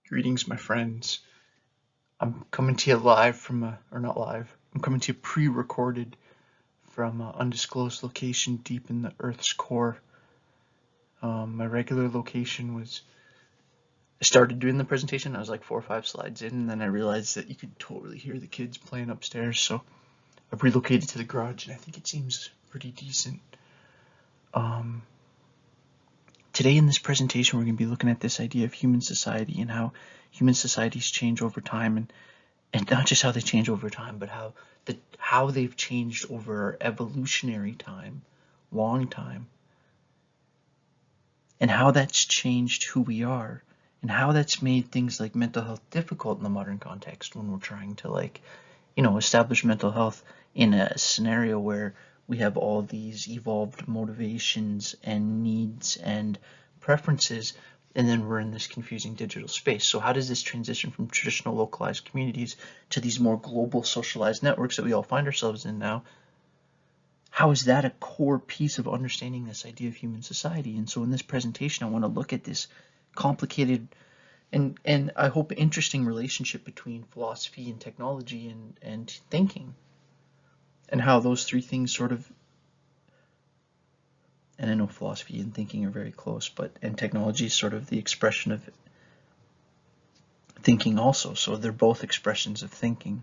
Greetings, my friends. I'm coming to you live from or not live. I'm coming to you pre-recorded from an undisclosed location deep in the Earth's core. My regular location was. I started doing the presentation. I was like 4 or 5 slides in, and then I realized that you could totally hear the kids playing upstairs. So I've relocated to the garage, and I think it seems pretty decent. Today in this presentation, we're going to be looking at this idea of human society and how human societies change over time, and not just how they change over time, but how they've changed over evolutionary time, long time, and how that's changed who we are, and how that's made things like mental health difficult in the modern context when we're trying to establish mental health in a scenario where we have all these evolved motivations and needs and preferences, and then we're in this confusing digital space. So how does this transition from traditional localized communities to these more global socialized networks that we all find ourselves in now? How is that a core piece of understanding this idea of human society? And so in this presentation, I want to look at this complicated and I hope interesting relationship between philosophy and technology and thinking, and how those three things sort of, and I know philosophy and thinking are very close, and technology is sort of the expression of thinking also, so they're both expressions of thinking,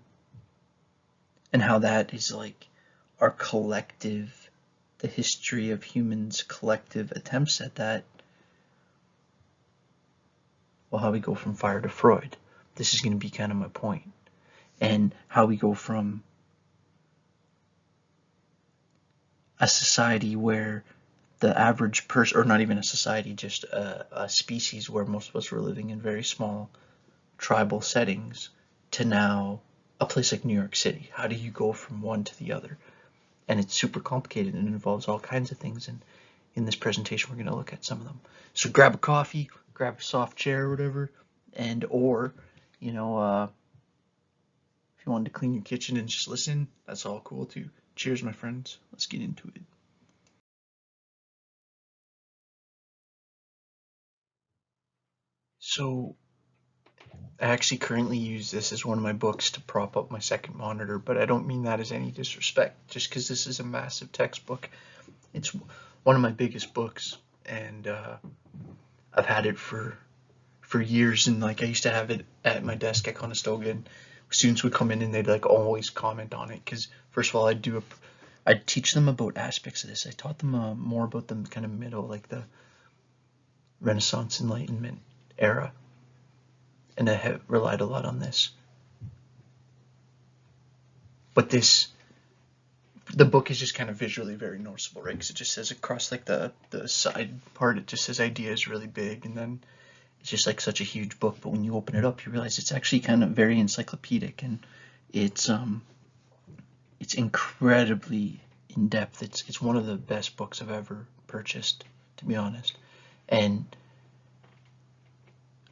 and how that is like our collective, the history of humans' collective attempts at that. Well, how we go from fire to Freud. This is going to be kind of my point. And how we go from a society where the average person, or not even a society, just a species where most of us were living in very small tribal settings, to now a place like New York City. How do you go from one to the other? And it's super complicated and it involves all kinds of things. And in this presentation, we're going to look at some of them. So grab a coffee, grab a soft chair or whatever, or if you wanted to clean your kitchen and just listen, that's all cool too. Cheers, my friends. Let's get into it. So I actually currently use this as one of my books to prop up my second monitor, but I don't mean that as any disrespect, just because this is a massive textbook. It's one of my biggest books, and I've had it for years, and like I used to have it at my desk at Conestoga, and students would come in and they'd like always comment on it, because first of all I'd teach them about aspects of this. I taught them more about the kind of middle, like the Renaissance Enlightenment era, and I have relied a lot on this. But the book is just kind of visually very noticeable, right? Because it just says across like the side part, it just says ideas really big, and then it's just like such a huge book. But when you open it up, you realize it's actually kind of very encyclopedic, and it's incredibly in depth. It's one of the best books I've ever purchased, to be honest. And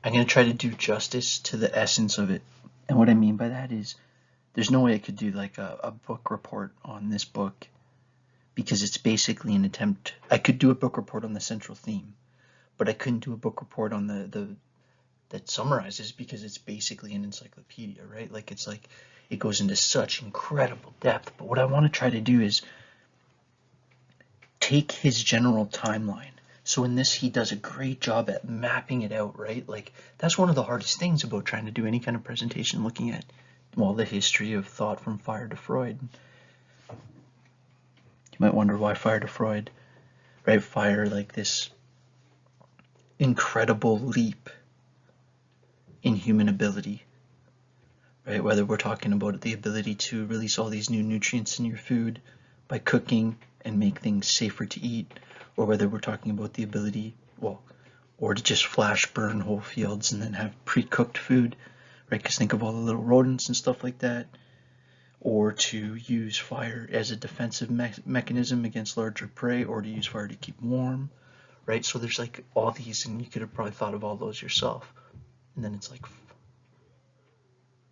I'm going to try to do justice to the essence of it. And what I mean by that is there's no way I could do like a book report on this book, because it's basically an attempt. I could do a book report on the central theme, but I couldn't do a book report on that summarizes, because it's basically an encyclopedia, right? Like it goes into such incredible depth. But what I want to try to do is take his general timeline. So in this, he does a great job at mapping it out, right? Like that's one of the hardest things about trying to do any kind of presentation, looking at, well, the history of thought from fire to Freud. You might wonder why fire to Freud, right? Fire, like this incredible leap in human ability, right? Whether we're talking about the ability to release all these new nutrients in your food by cooking and make things safer to eat, or whether we're talking about the ability, or to just flash burn whole fields and then have pre-cooked food, right? Because think of all the little rodents and stuff like that, or to use fire as a defensive mechanism against larger prey, or to use fire to keep warm, right? So there's like all these, and you could have probably thought of all those yourself. And then it's like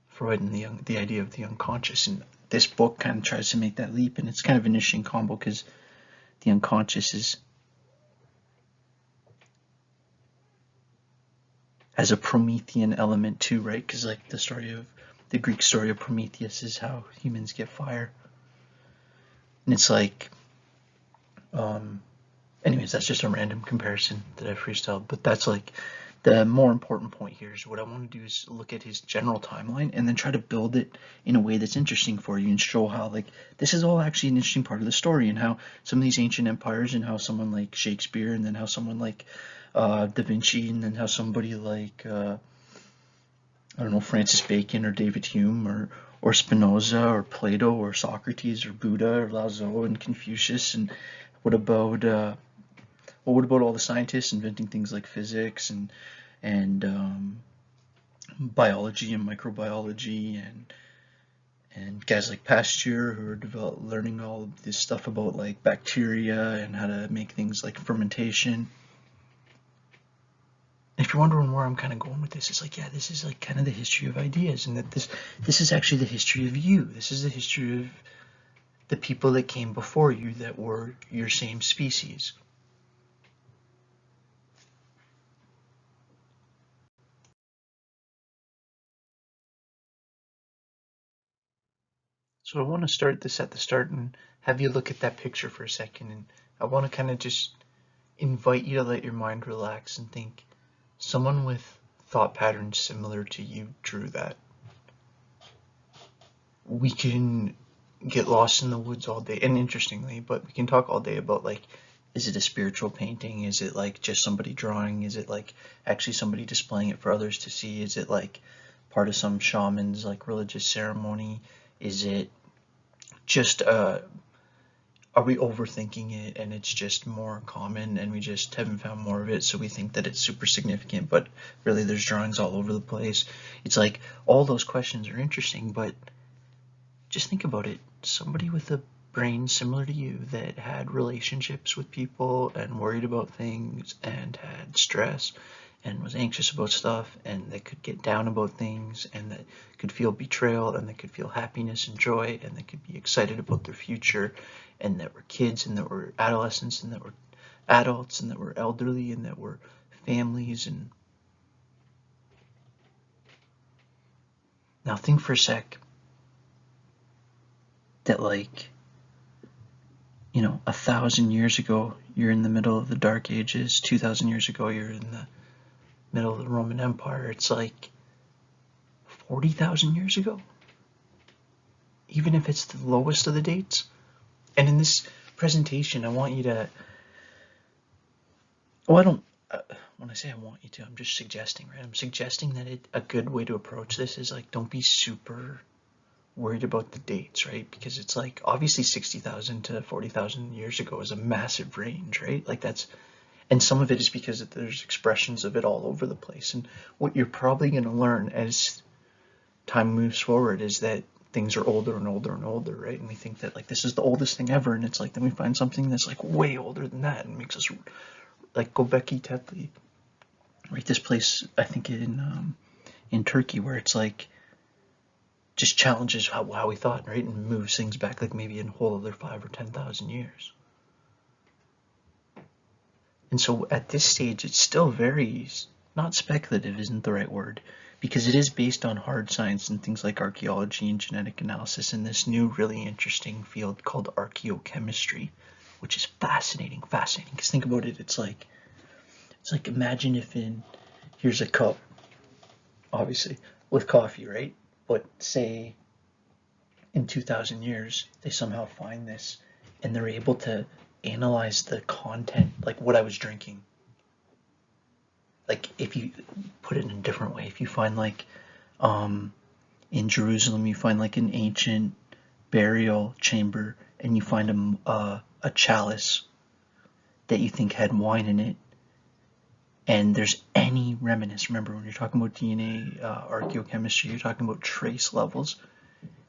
Freud and the idea of the unconscious, and this book kind of tries to make that leap, and it's kind of an interesting combo, because the unconscious as a Promethean element too, right? Because like the Greek story of Prometheus is how humans get fire, and it's like, anyways, that's just a random comparison that I freestyled, but that's like the more important point here is what I want to do is look at his general timeline and then try to build it in a way that's interesting for you and show how like this is all actually an interesting part of the story, and how some of these ancient empires and how someone like Shakespeare and then how someone like Da Vinci and then how somebody like I don't know, Francis Bacon or David Hume or Spinoza or Plato or Socrates or Buddha or Lao Tzu and Confucius, and what about all the scientists inventing things like physics and biology and microbiology and guys like Pasteur who are learning all of this stuff about like bacteria and how to make things like fermentation. If you're wondering where I'm kind of going with this, it's like, yeah, this is like kind of the history of ideas, and that this is actually the history of you. This is the history of the people that came before you that were your same species. So I want to start this at the start and have you look at that picture for a second, and I want to kind of just invite you to let your mind relax and think someone with thought patterns similar to you drew that. We can get lost in the woods all day, and interestingly, but we can talk all day about like, is it a spiritual painting? Is it like just somebody drawing? Is it like actually somebody displaying it for others to see? Is it like part of some shaman's like religious ceremony? Is it just are we overthinking it and it's just more common and we just haven't found more of it, so we think that it's super significant, but really there's drawings all over the place? It's like all those questions are interesting, but just think about it. Somebody with a brain similar to you that had relationships with people and worried about things and had stress and was anxious about stuff and that could get down about things and that could feel betrayal and that could feel happiness and joy and that could be excited about their future, and that were kids and that were adolescents and that were adults and that were elderly and that were families. And now think for a sec that like, 1,000 years ago you're in the middle of the Dark Ages, 2,000 years ago you're in the middle of the Roman Empire. It's like 40,000 years ago, even if it's the lowest of the dates. And in this presentation I want you to, well, I don't when I say I want you to, I'm just suggesting, right? I'm suggesting that a good way to approach this is like, don't be super worried about the dates, right? Because it's like obviously 60,000 to 40,000 years ago is a massive range, right? Like that's, and some of it is because there's expressions of it all over the place. And what you're probably going to learn as time moves forward is that things are older and older and older, right? And we think that like this is the oldest thing ever, and it's like then we find something that's like way older than that and makes us like Göbekli Tepe, right? This place I think in Turkey where it's like just challenges how we thought, right? And moves things back like maybe a whole other 5 or 10,000 years. And so at this stage, it's still very, not speculative isn't the right word, because it is based on hard science and things like archaeology and genetic analysis in this new really interesting field called archaeochemistry, which is fascinating, because think about it, it's like imagine if here's a cup, obviously, with coffee, right? But say in 2,000 years, they somehow find this and they're able to analyze the content, like what I was drinking. Like if you put it in a different way, if you find like in Jerusalem, you find like an ancient burial chamber and you find a chalice that you think had wine in it, and there's any remnants, remember when you're talking about DNA archaeochemistry, you're talking about trace levels,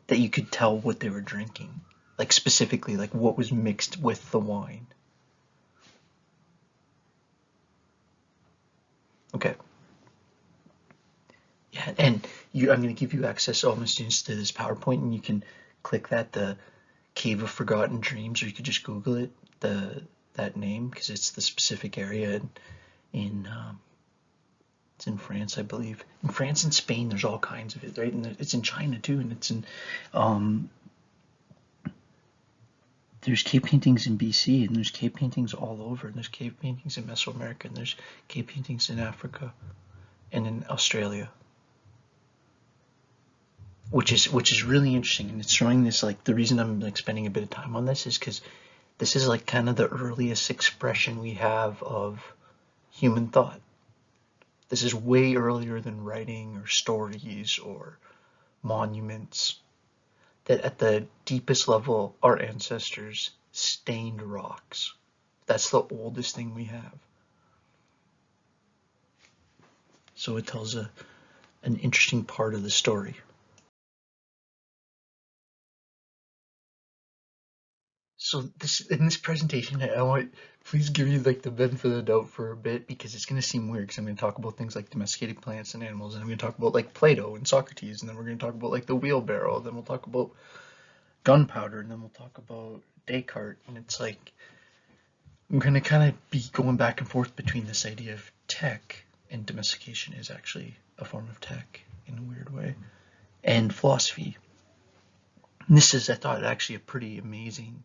that you could tell what they were drinking, like specifically like what was mixed with the wine. Okay. Yeah, and I'm going to give you access, all my students, to this PowerPoint, and you can click the Cave of Forgotten Dreams, or you could just Google it, that name, because it's the specific area in It's in France, I believe. In France and Spain, there's all kinds of it, right? And it's in China too, and it's in there's cave paintings in BC, and there's cave paintings all over, and there's cave paintings in Mesoamerica, and there's cave paintings in Africa and in Australia, which is really interesting, and it's showing this, like, the reason I'm like spending a bit of time on this is because this is like kind of the earliest expression we have of human thought. This is way earlier than writing or stories or monuments. That at the deepest level, our ancestors stained rocks. That's the oldest thing we have. So it tells an interesting part of the story. So in this presentation, I want, please give you like the benefit of the doubt for a bit, because it's going to seem weird, because I'm going to talk about things like domesticated plants and animals, and I'm going to talk about like Plato and Socrates, and then we're going to talk about like the wheelbarrow, then we'll talk about gunpowder, and then we'll talk about Descartes. And it's like I'm going to kind of be going back and forth between this idea of tech, and domestication is actually a form of tech in a weird way, and philosophy. And this is, I thought, actually a pretty amazing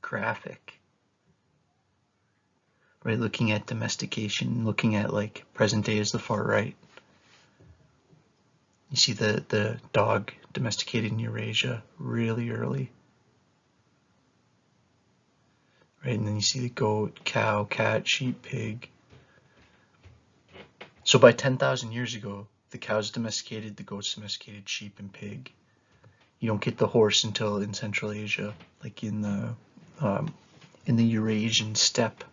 graphic, right? Looking at domestication, looking at like present day as the far right. You see the dog domesticated in Eurasia really early, right? And then you see the goat, cow, cat, sheep, pig. So by 10,000 years ago, the cow's domesticated, the goat's domesticated, sheep and pig. You don't get the horse until in Central Asia, like in the Eurasian steppe.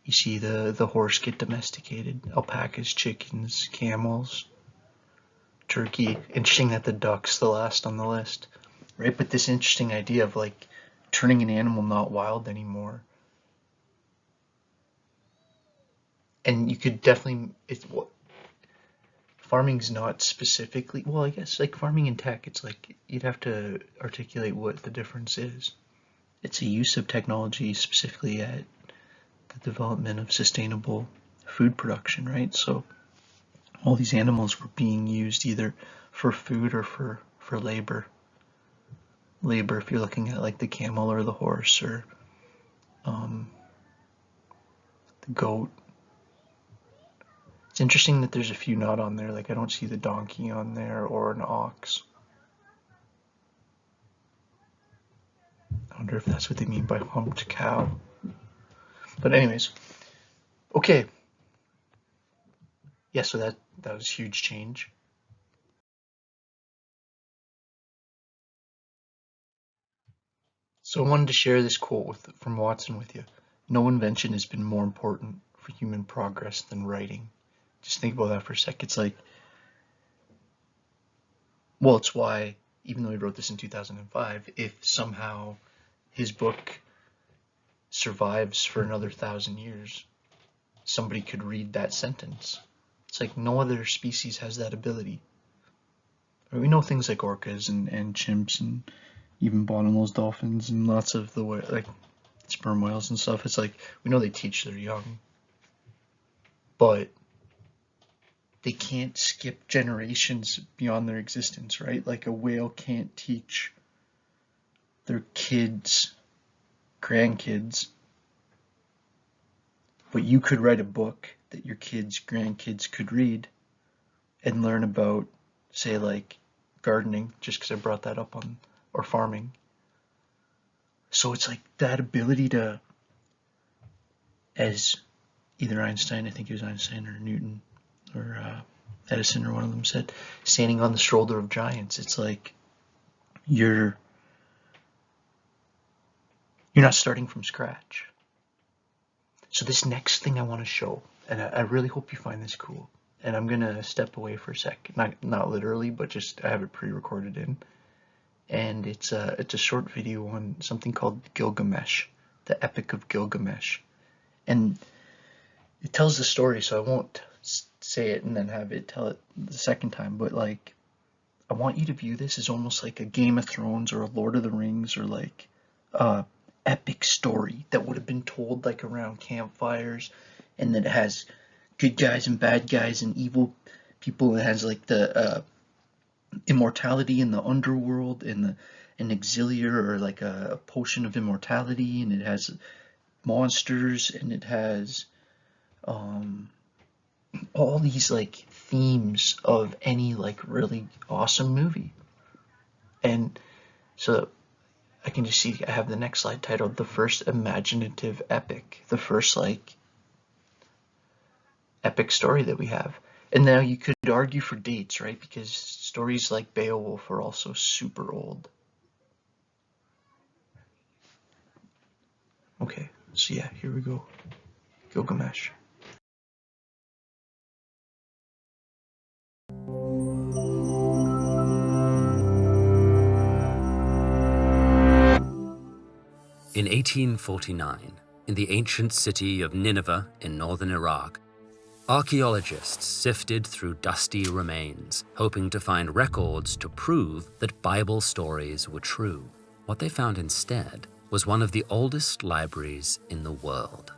You see the horse get domesticated, alpacas, chickens, camels, turkey. Interesting that the duck's the last on the list, right? But this interesting idea of like turning an animal not wild anymore. And you could definitely, farming's not specifically, well, I guess like farming and tech, it's like you'd have to articulate what the difference is. It's a use of technology specifically at the development of sustainable food production, right? So all these animals were being used either for food or for labor. Labor, if you're looking at like the camel or the horse or the goat. It's interesting that there's a few not on there, like I don't see the donkey on there or an ox. I wonder if that's what they mean by humped cow. But anyways, okay. Yeah, so that was a huge change. So I wanted to share this quote from Watson with you. No invention has been more important for human progress than writing. Just think about that for a sec. It's like, well, it's why, even though he wrote this in 2005, if somehow his book survives for another 1,000 years, somebody could read that sentence. It's like no other species has that ability. We know things like orcas and chimps and even bottlenose dolphins and lots of the like sperm whales and stuff. It's like we know they teach their young, but they can't skip generations beyond their existence, right? Like a whale can't teach their kids, grandkids, but you could write a book that your kids, grandkids could read and learn about, say, like gardening, just because I brought that up on, or farming. So it's like that ability to, as either Einstein, I think it was Einstein, or Newton, or Edison, or one of them said, standing on the shoulder of giants. It's like you're not starting from scratch. So this next thing I want to show, and I really hope you find this cool, and I'm gonna step away for a sec, not literally, but just I have it pre-recorded in, and it's a short video on something called Gilgamesh, the Epic of Gilgamesh, and it tells the story, so I won't say it and then have it tell it the second time, but like I want you to view this as almost like a Game of Thrones or a Lord of the Rings or like epic story that would have been told like around campfires, and that has good guys and bad guys and evil people. It has like the immortality in the underworld and an auxiliary or like a potion of immortality, and it has monsters, and it has all these like themes of any like really awesome movie. And so I can just see I have the next slide titled "The First Imaginative Epic," the first like epic story that we have. And now you could argue for dates, right? Because stories like Beowulf are also super old. Okay, so yeah, here we go. Gilgamesh. In 1849, in the ancient city of Nineveh in northern Iraq, archaeologists sifted through dusty remains, hoping to find records to prove that Bible stories were true. What they found instead was one of the oldest libraries in the world.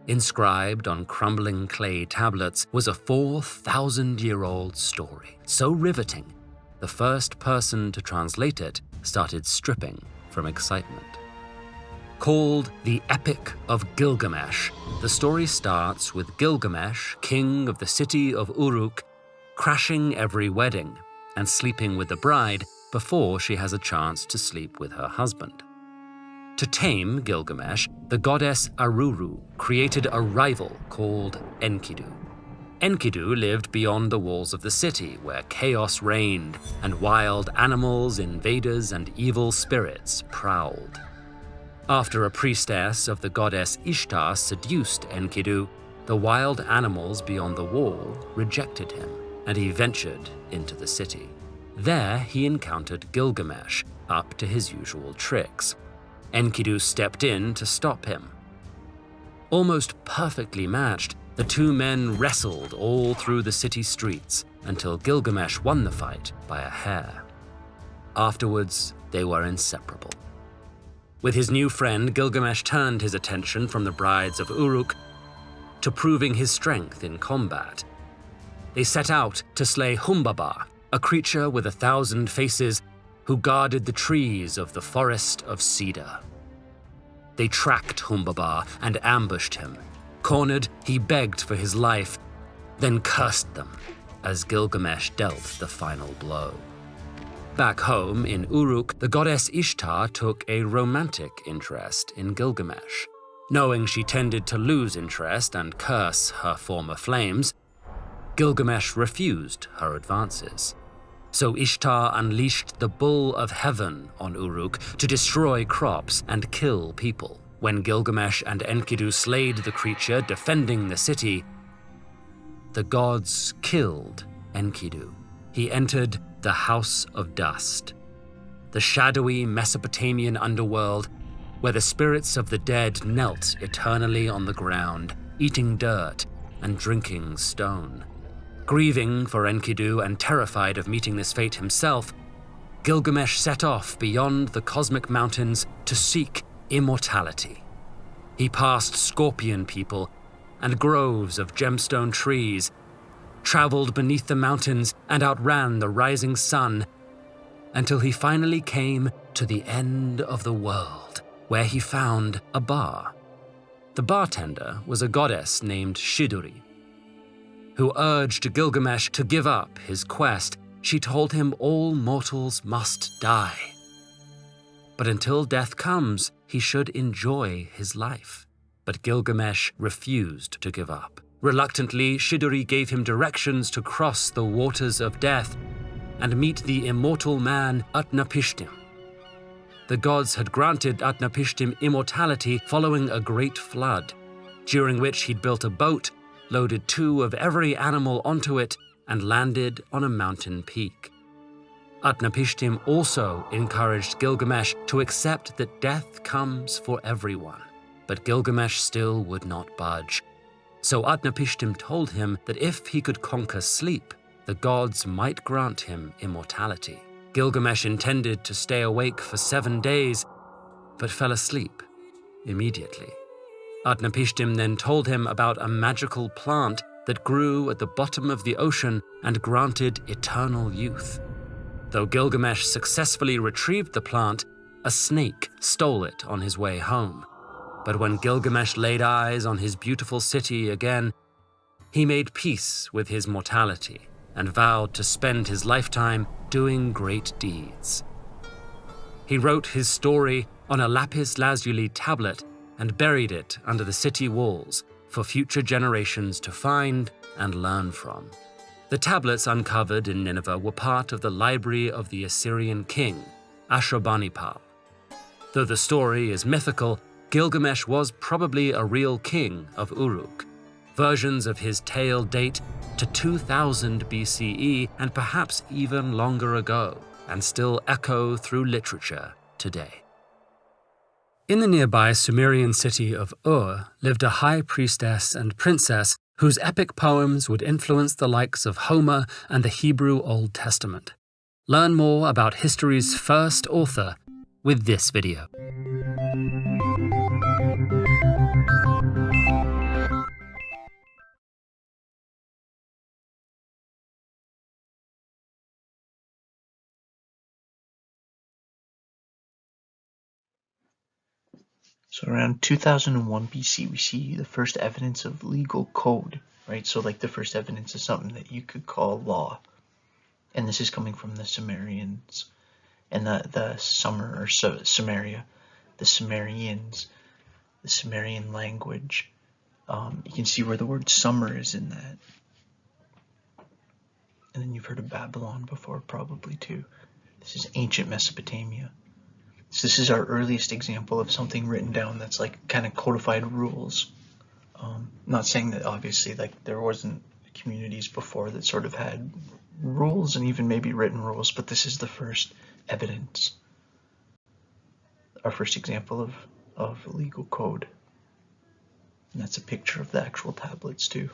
Inscribed on crumbling clay tablets was a 4,000-year-old story, so riveting, the first person to translate it started stripping from excitement. Called the Epic of Gilgamesh, the story starts with Gilgamesh, king of the city of Uruk, crashing every wedding and sleeping with the bride before she has a chance to sleep with her husband. To tame Gilgamesh, the goddess Aruru created a rival called Enkidu. Enkidu lived beyond the walls of the city, where chaos reigned and wild animals, invaders, and evil spirits prowled. After a priestess of the goddess Ishtar seduced Enkidu, the wild animals beyond the wall rejected him, and he ventured into the city. There he encountered Gilgamesh, up to his usual tricks. Enkidu stepped in to stop him. Almost perfectly matched, the two men wrestled all through the city streets until Gilgamesh won the fight by a hair. Afterwards, they were inseparable. With his new friend, Gilgamesh turned his attention from the brides of Uruk to proving his strength in combat. They set out to slay Humbaba, a creature with 1,000 faces who guarded the trees of the forest of cedar. They tracked Humbaba and ambushed him. Cornered, he begged for his life, then cursed them as Gilgamesh dealt the final blow. Back home in Uruk, the goddess Ishtar took a romantic interest in Gilgamesh. Knowing she tended to lose interest and curse her former flames, Gilgamesh refused her advances. So Ishtar unleashed the Bull of Heaven on Uruk to destroy crops and kill people. When Gilgamesh and Enkidu slayed the creature defending the city, the gods killed Enkidu. He entered the House of Dust, the shadowy Mesopotamian underworld where the spirits of the dead knelt eternally on the ground, eating dirt and drinking stone. Grieving for Enkidu and terrified of meeting this fate himself, Gilgamesh set off beyond the cosmic mountains to seek immortality. He passed scorpion people and groves of gemstone trees, traveled beneath the mountains and outran the rising sun until he finally came to the end of the world, where he found a bar. The bartender was a goddess named Shiduri, who urged Gilgamesh to give up his quest. She told him all mortals must die. But until death comes, he should enjoy his life. But Gilgamesh refused to give up. Reluctantly, Shiduri gave him directions to cross the waters of death and meet the immortal man Utnapishtim. The gods had granted Utnapishtim immortality following a great flood, during which he'd built a boat, loaded 2 of every animal onto it, and landed on a mountain peak. Utnapishtim also encouraged Gilgamesh to accept that death comes for everyone, but Gilgamesh still would not budge. So Utnapishtim told him that if he could conquer sleep, the gods might grant him immortality. Gilgamesh intended to stay awake for 7 days, but fell asleep immediately. Utnapishtim then told him about a magical plant that grew at the bottom of the ocean and granted eternal youth. Though Gilgamesh successfully retrieved the plant, a snake stole it on his way home. But when Gilgamesh laid eyes on his beautiful city again, he made peace with his mortality and vowed to spend his lifetime doing great deeds. He wrote his story on a lapis lazuli tablet and buried it under the city walls for future generations to find and learn from. The tablets uncovered in Nineveh were part of the library of the Assyrian king, Ashurbanipal. Though the story is mythical, Gilgamesh was probably a real king of Uruk. Versions of his tale date to 2000 BCE and perhaps even longer ago, and still echo through literature today. In the nearby Sumerian city of Ur lived a high priestess and princess whose epic poems would influence the likes of Homer and the Hebrew Old Testament. Learn more about history's first author with this video. So around 2001 BC, we see the first evidence of legal code, right? So like the first evidence of something that you could call law. And this is coming from the Sumerians and the Sumeria, the Sumerians, the Sumerian language. You can see where the word summer is in that. And then you've heard of Babylon before, probably too. This is ancient Mesopotamia. So this is our earliest example of something written down that's like kind of codified rules. Not saying that obviously like there wasn't communities before that sort of had rules and even maybe written rules, but this is the first evidence, our first example of legal code. And that's a picture of the actual tablets too.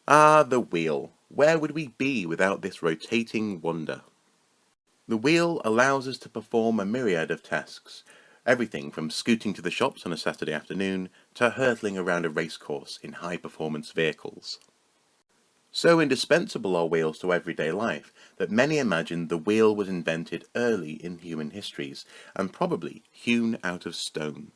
Ah, the wheel. Where would we be without this rotating wonder? The wheel allows us to perform a myriad of tasks, everything from scooting to the shops on a Saturday afternoon to hurtling around a racecourse in high-performance vehicles. So indispensable are wheels to everyday life that many imagine the wheel was invented early in human histories and probably hewn out of stone.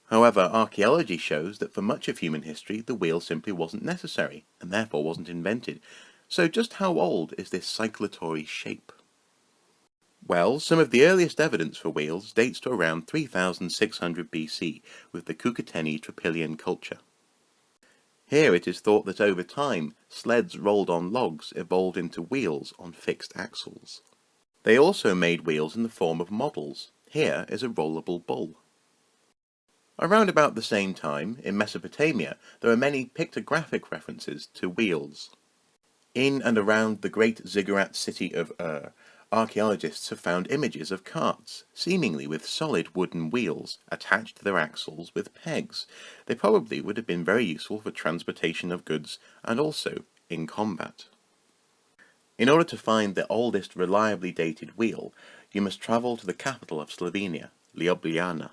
However, archaeology shows that for much of human history the wheel simply wasn't necessary and therefore wasn't invented. So just how old is this cyclatory shape? Well, some of the earliest evidence for wheels dates to around 3600 BC with the Cucuteni Trypillian culture. Here it is thought that over time sleds rolled on logs evolved into wheels on fixed axles. They also made wheels in the form of models. Here is a rollable bull. Around about the same time, in Mesopotamia, there are many pictographic references to wheels. In and around the great ziggurat city of Ur, archaeologists have found images of carts, seemingly with solid wooden wheels attached to their axles with pegs. They probably would have been very useful for transportation of goods and also in combat. In order to find the oldest reliably dated wheel, you must travel to the capital of Slovenia, Ljubljana.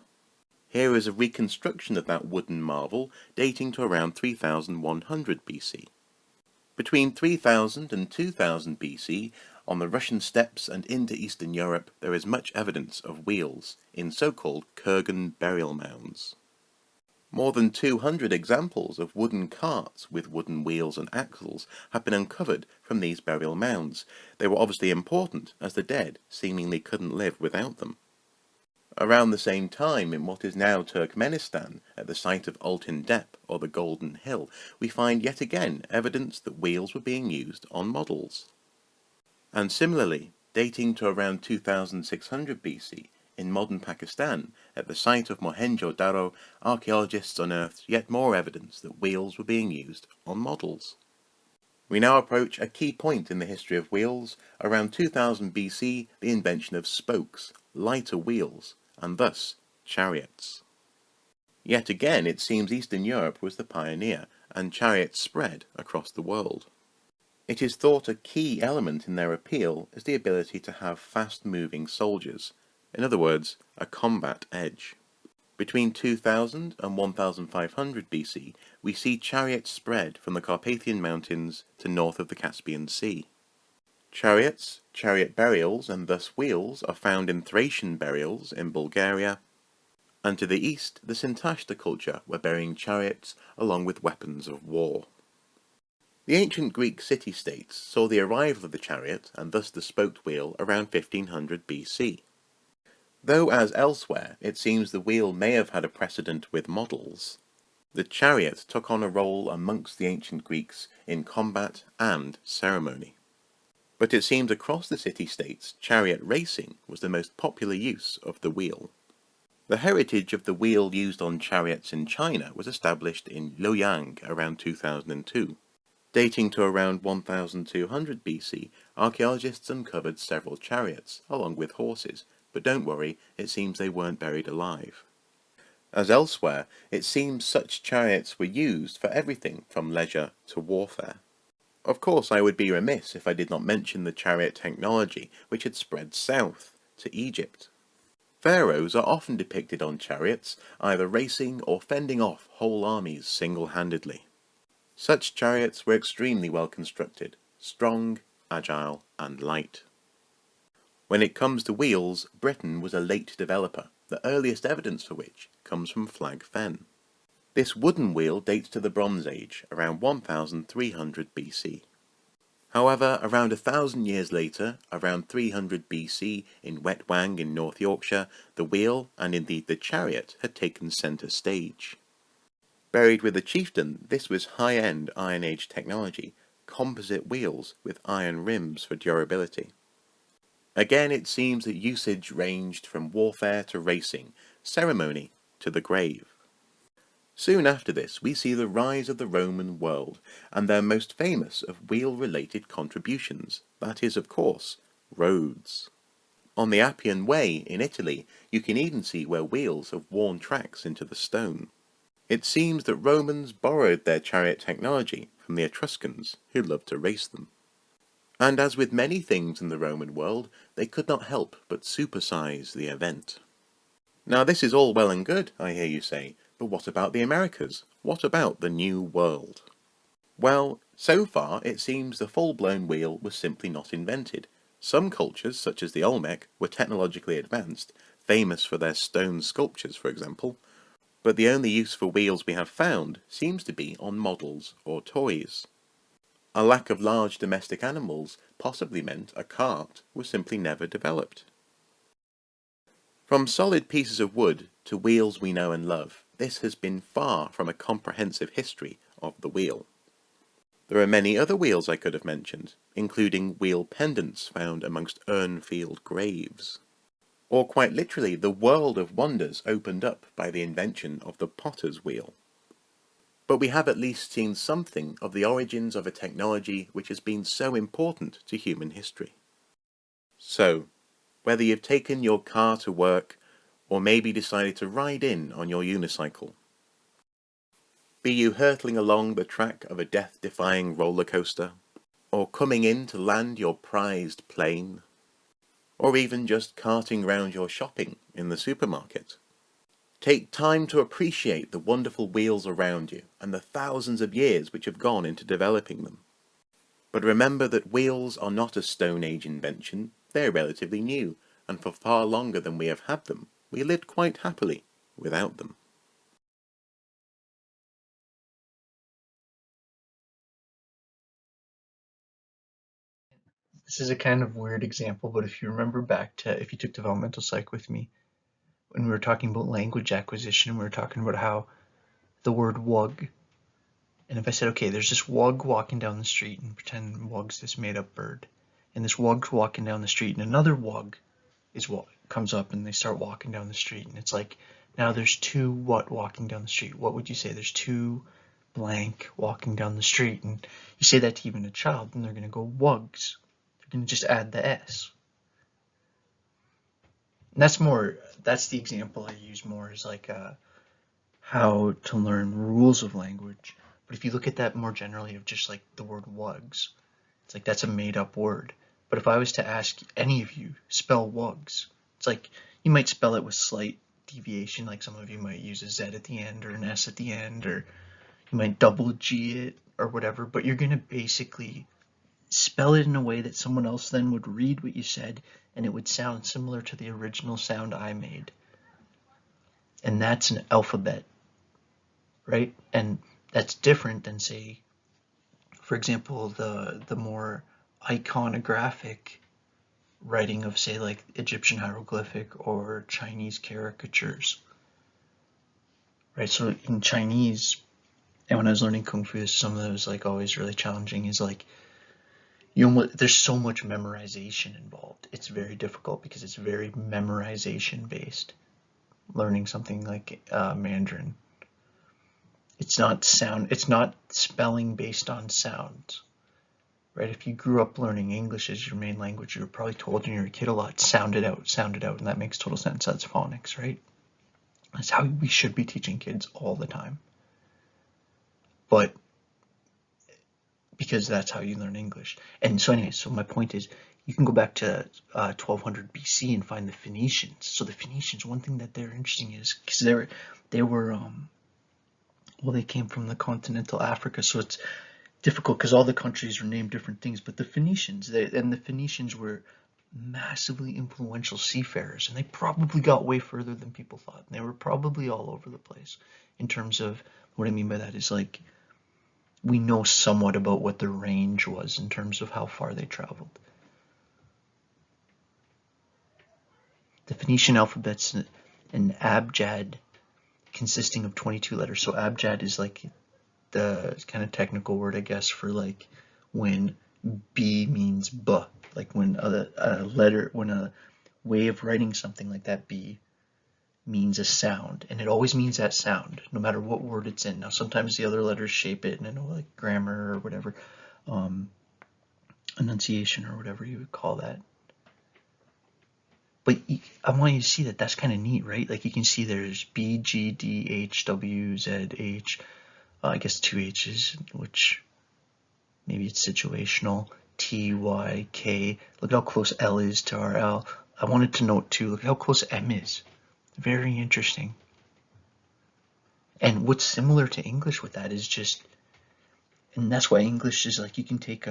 Here is a reconstruction of that wooden marvel dating to around 3100 BC. Between 3000 and 2000 BC, on the Russian steppes and into Eastern Europe, there is much evidence of wheels in so-called Kurgan burial mounds. More than 200 examples of wooden carts with wooden wheels and axles have been uncovered from these burial mounds. They were obviously important, as the dead seemingly couldn't live without them. Around the same time, in what is now Turkmenistan, at the site of Altyn Dep, or the Golden Hill, we find yet again evidence that wheels were being used on models. And similarly, dating to around 2600 BC, in modern Pakistan, at the site of Mohenjo-Daro, archaeologists unearthed yet more evidence that wheels were being used on models. We now approach a key point in the history of wheels. Around 2000 BC, the invention of spokes, lighter wheels, and thus chariots. Yet again, it seems Eastern Europe was the pioneer, and chariots spread across the world. It is thought a key element in their appeal is the ability to have fast-moving soldiers, in other words, a combat edge. Between 2000 and 1500 BC, we see chariots spread from the Carpathian Mountains to north of the Caspian Sea. Chariots, chariot burials, and thus wheels are found in Thracian burials in Bulgaria, and to the east, the Sintashta culture were burying chariots along with weapons of war. The ancient Greek city-states saw the arrival of the chariot, and thus the spoked wheel, around 1500 BC. Though, as elsewhere, it seems the wheel may have had a precedent with models, the chariot took on a role amongst the ancient Greeks in combat and ceremony. But it seems across the city-states, chariot racing was the most popular use of the wheel. The heritage of the wheel used on chariots in China was established in Luoyang around 2002. Dating to around 1200 BC, archaeologists uncovered several chariots, along with horses, but don't worry, it seems they weren't buried alive. As elsewhere, it seems such chariots were used for everything from leisure to warfare. Of course, I would be remiss if I did not mention the chariot technology which had spread south to Egypt. Pharaohs are often depicted on chariots, either racing or fending off whole armies single-handedly. Such chariots were extremely well constructed, strong, agile, and light. When it comes to wheels, Britain was a late developer, the earliest evidence for which comes from Flag Fen. This wooden wheel dates to the Bronze Age, around 1300 BC. However, around 1,000 years later, around 300 BC, in Wetwang in North Yorkshire, the wheel, and indeed the chariot, had taken centre stage. Buried with the chieftain, this was high-end Iron Age technology, composite wheels with iron rims for durability. Again, it seems that usage ranged from warfare to racing, ceremony to the grave. Soon after this, we see the rise of the Roman world, and their most famous of wheel-related contributions, that is, of course, roads. On the Appian Way in Italy, you can even see where wheels have worn tracks into the stone. It seems that Romans borrowed their chariot technology from the Etruscans, who loved to race them. And as with many things in the Roman world, they could not help but supersize the event. Now this is all well and good, I hear you say, but what about the Americas? What about the New World? Well, so far it seems the full-blown wheel was simply not invented. Some cultures, such as the Olmec, were technologically advanced, famous for their stone sculptures, for example, but the only use for wheels we have found seems to be on models or toys. A lack of large domestic animals possibly meant a cart was simply never developed. From solid pieces of wood to wheels we know and love, this has been far from a comprehensive history of the wheel. There are many other wheels I could have mentioned, including wheel pendants found amongst Urnfield graves. Or quite literally, the world of wonders opened up by the invention of the potter's wheel. But we have at least seen something of the origins of a technology which has been so important to human history. So, whether you've taken your car to work, or maybe decided to ride in on your unicycle, be you hurtling along the track of a death-defying roller coaster, or coming in to land your prized plane, or even just carting round your shopping in the supermarket, take time to appreciate the wonderful wheels around you and the thousands of years which have gone into developing them. But remember that wheels are not a Stone Age invention, they are relatively new, and for far longer than we have had them, we lived quite happily without them. This is a kind of weird example, but if you remember back to if you took developmental psych with me, when we were talking about language acquisition, we were talking about how the word wug, and if I said, okay, there's this wug walking down the street, and pretend wug's this made-up bird, and this wug's walking down the street, and another wug comes up, and they start walking down the street, and it's like, now there's two what walking down the street? What would you say? There's two blank walking down the street, and you say that to even a child, and they're going to go wugs. They're going to just add the S. And that's the example I use more is like how to learn rules of language. But if you look at that more generally of just like the word wugs, It's like that's a made up word. But if I was to ask any of you, spell wugs, it's like you might spell it with slight deviation, like some of you might use a Z at the end or an S at the end, or you might double G it or whatever, but you're going to basically spell it in a way that someone else then would read what you said and it would sound similar to the original sound I made. And that's an alphabet, right? And that's different than, say, for example, the more iconographic writing of, say, like Egyptian hieroglyphic or Chinese caricatures, right? So in Chinese, and when I was learning Kung Fu, some of that was like always really challenging, is like there's so much memorization involved. It's very difficult because it's very memorization based. Learning something like Mandarin, it's not spelling based on sounds, right? If you grew up learning English as your main language, you were probably told when you were a kid a lot, sound it out, and that makes total sense. That's phonics, right? That's how we should be teaching kids all the time. But because that's how you learn English. And so anyway, so my point is, you can go back to 1200 BC and find the Phoenicians. So the Phoenicians, one thing that they're interesting is because they were well, they came from the continental Africa, so it's difficult because all the countries are named different things. But the Phoenicians, the Phoenicians were massively influential seafarers, and they probably got way further than people thought. And they were probably all over the place. In terms of what I mean by that is, like, we know somewhat about what their range was in terms of how far they traveled. The Phoenician alphabet's an abjad consisting of 22 letters. So abjad is like the kind of technical word, I guess, for like when B means B, like when a letter, when a way of writing something like that B means a sound, and it always means that sound, no matter what word it's in. Now, sometimes the other letters shape it, and like grammar or whatever, enunciation or whatever you would call that. But I want you to see that that's kind of neat, right? Like you can see there's B, G, D, H, W, Z, H. I guess two H's, which maybe it's situational. T, Y, K. Look how close L is to our L. I wanted to note too, look how close M is. Very interesting. And what's similar to English with that is just, and that's why English is like, you can take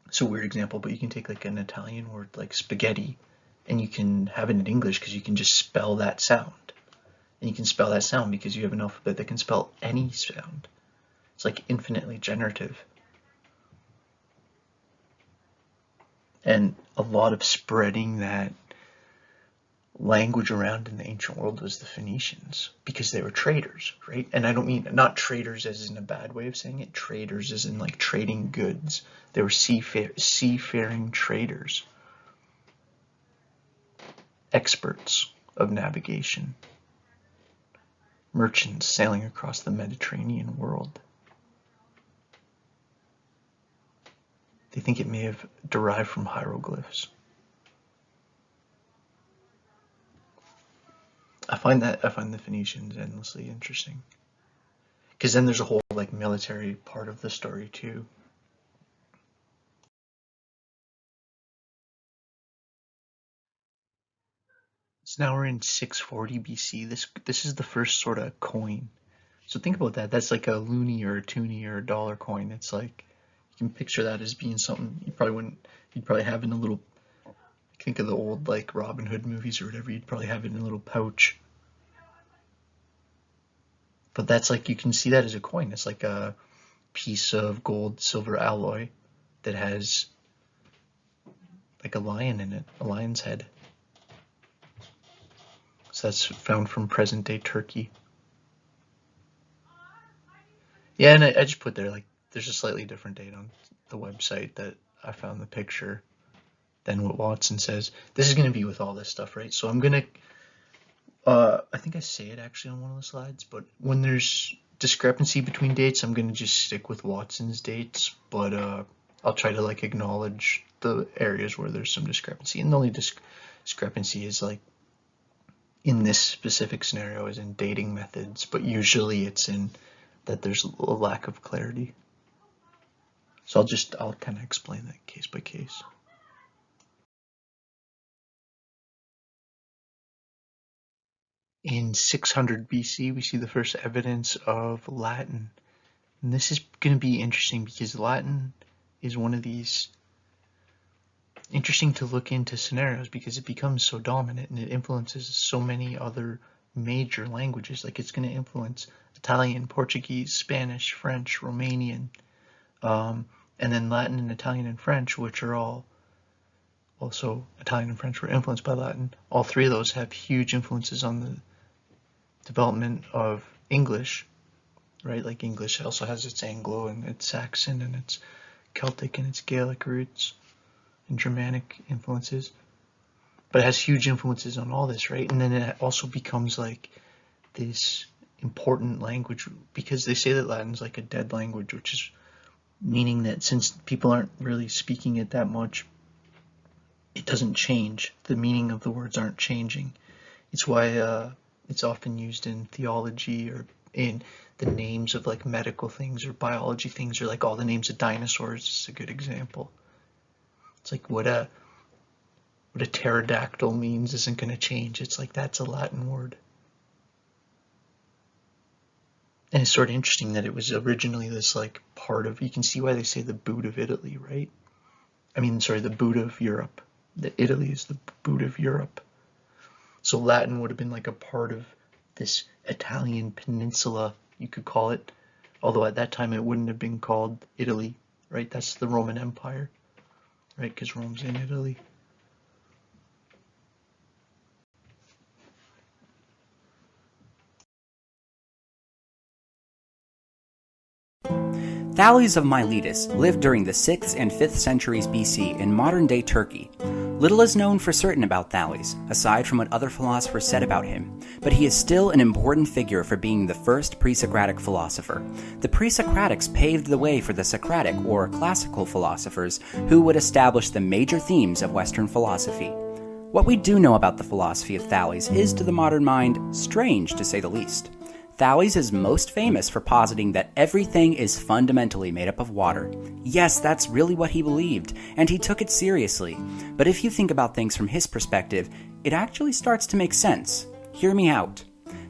it's a weird example, but you can take like an Italian word like spaghetti, and you can have it in English because you can just spell that sound. And you can spell that sound because you have an alphabet that can spell any sound. It's like infinitely generative. And a lot of spreading that language around in the ancient world was the Phoenicians, because they were traders, right? And I don't mean not traders as in a bad way of saying it, traders as in like trading goods. They were seafaring traders, experts of navigation, merchants sailing across the Mediterranean world. They think it may have derived from hieroglyphs. I find the Phoenicians endlessly interesting, because then there's a whole like military part of the story too. So now we're in 640 BC. This is the first sort of coin. So think about that. That's like a loonie or a toonie or a dollar coin. It's like, you can picture that as being something you'd probably have in a little, think of the old like Robin Hood movies or whatever, you'd probably have it in a little pouch. But that's like, you can see that as a coin. It's like a piece of gold silver alloy that has like a lion in it, a lion's head. So that's found from present day Turkey. Yeah, and I just put there, like, there's a slightly different date on the website that I found the picture than what Watson says. This is going to be with all this stuff, right? So I'm going to, I think I say it actually on one of the slides, but when there's discrepancy between dates, I'm going to just stick with Watson's dates, but I'll try to like acknowledge the areas where there's some discrepancy. And the only discrepancy is like in this specific scenario is in dating methods, but usually it's in that there's a lack of clarity. So I'll kind of explain that case by case. In 600 BC, we see the first evidence of Latin. And this is going to be interesting because Latin is one of these interesting to look into scenarios because it becomes so dominant and it influences so many other major languages. Like it's going to influence Italian, Portuguese, Spanish, French, Romanian, and then Latin and Italian and French, which are all also Italian and French were influenced by Latin. All three of those have huge influences on the development of English, right? Like English also has its Anglo and its Saxon and its Celtic and its Gaelic roots and Germanic influences, but it has huge influences on all this, right? And then it also becomes like this important language because they say that Latin's like a dead language, which is meaning that since people aren't really speaking it that much, it doesn't change. The meaning of the words aren't changing. It's why it's often used in theology or in the names of like medical things or biology things, or like all the names of dinosaurs is a good example. It's like what a pterodactyl means isn't going to change. It's like that's a Latin word. And it's sort of interesting that it was originally this like part of, you can see why they say the boot of Italy, right? I mean, sorry, the boot of Europe. That Italy is the boot of Europe. So Latin would have been like a part of this Italian peninsula, you could call it. Although at that time it wouldn't have been called Italy, right? That's the Roman Empire, right? Because Rome's in Italy. Thales of Miletus lived during the 6th and 5th centuries BC in modern-day Turkey. Little is known for certain about Thales, aside from what other philosophers said about him, but he is still an important figure for being the first pre-Socratic philosopher. The pre-Socratics paved the way for the Socratic, or classical philosophers, who would establish the major themes of Western philosophy. What we do know about the philosophy of Thales is, to the modern mind, strange to say the least. Thales is most famous for positing that everything is fundamentally made up of water. Yes, that's really what he believed, and he took it seriously. But if you think about things from his perspective, it actually starts to make sense. Hear me out.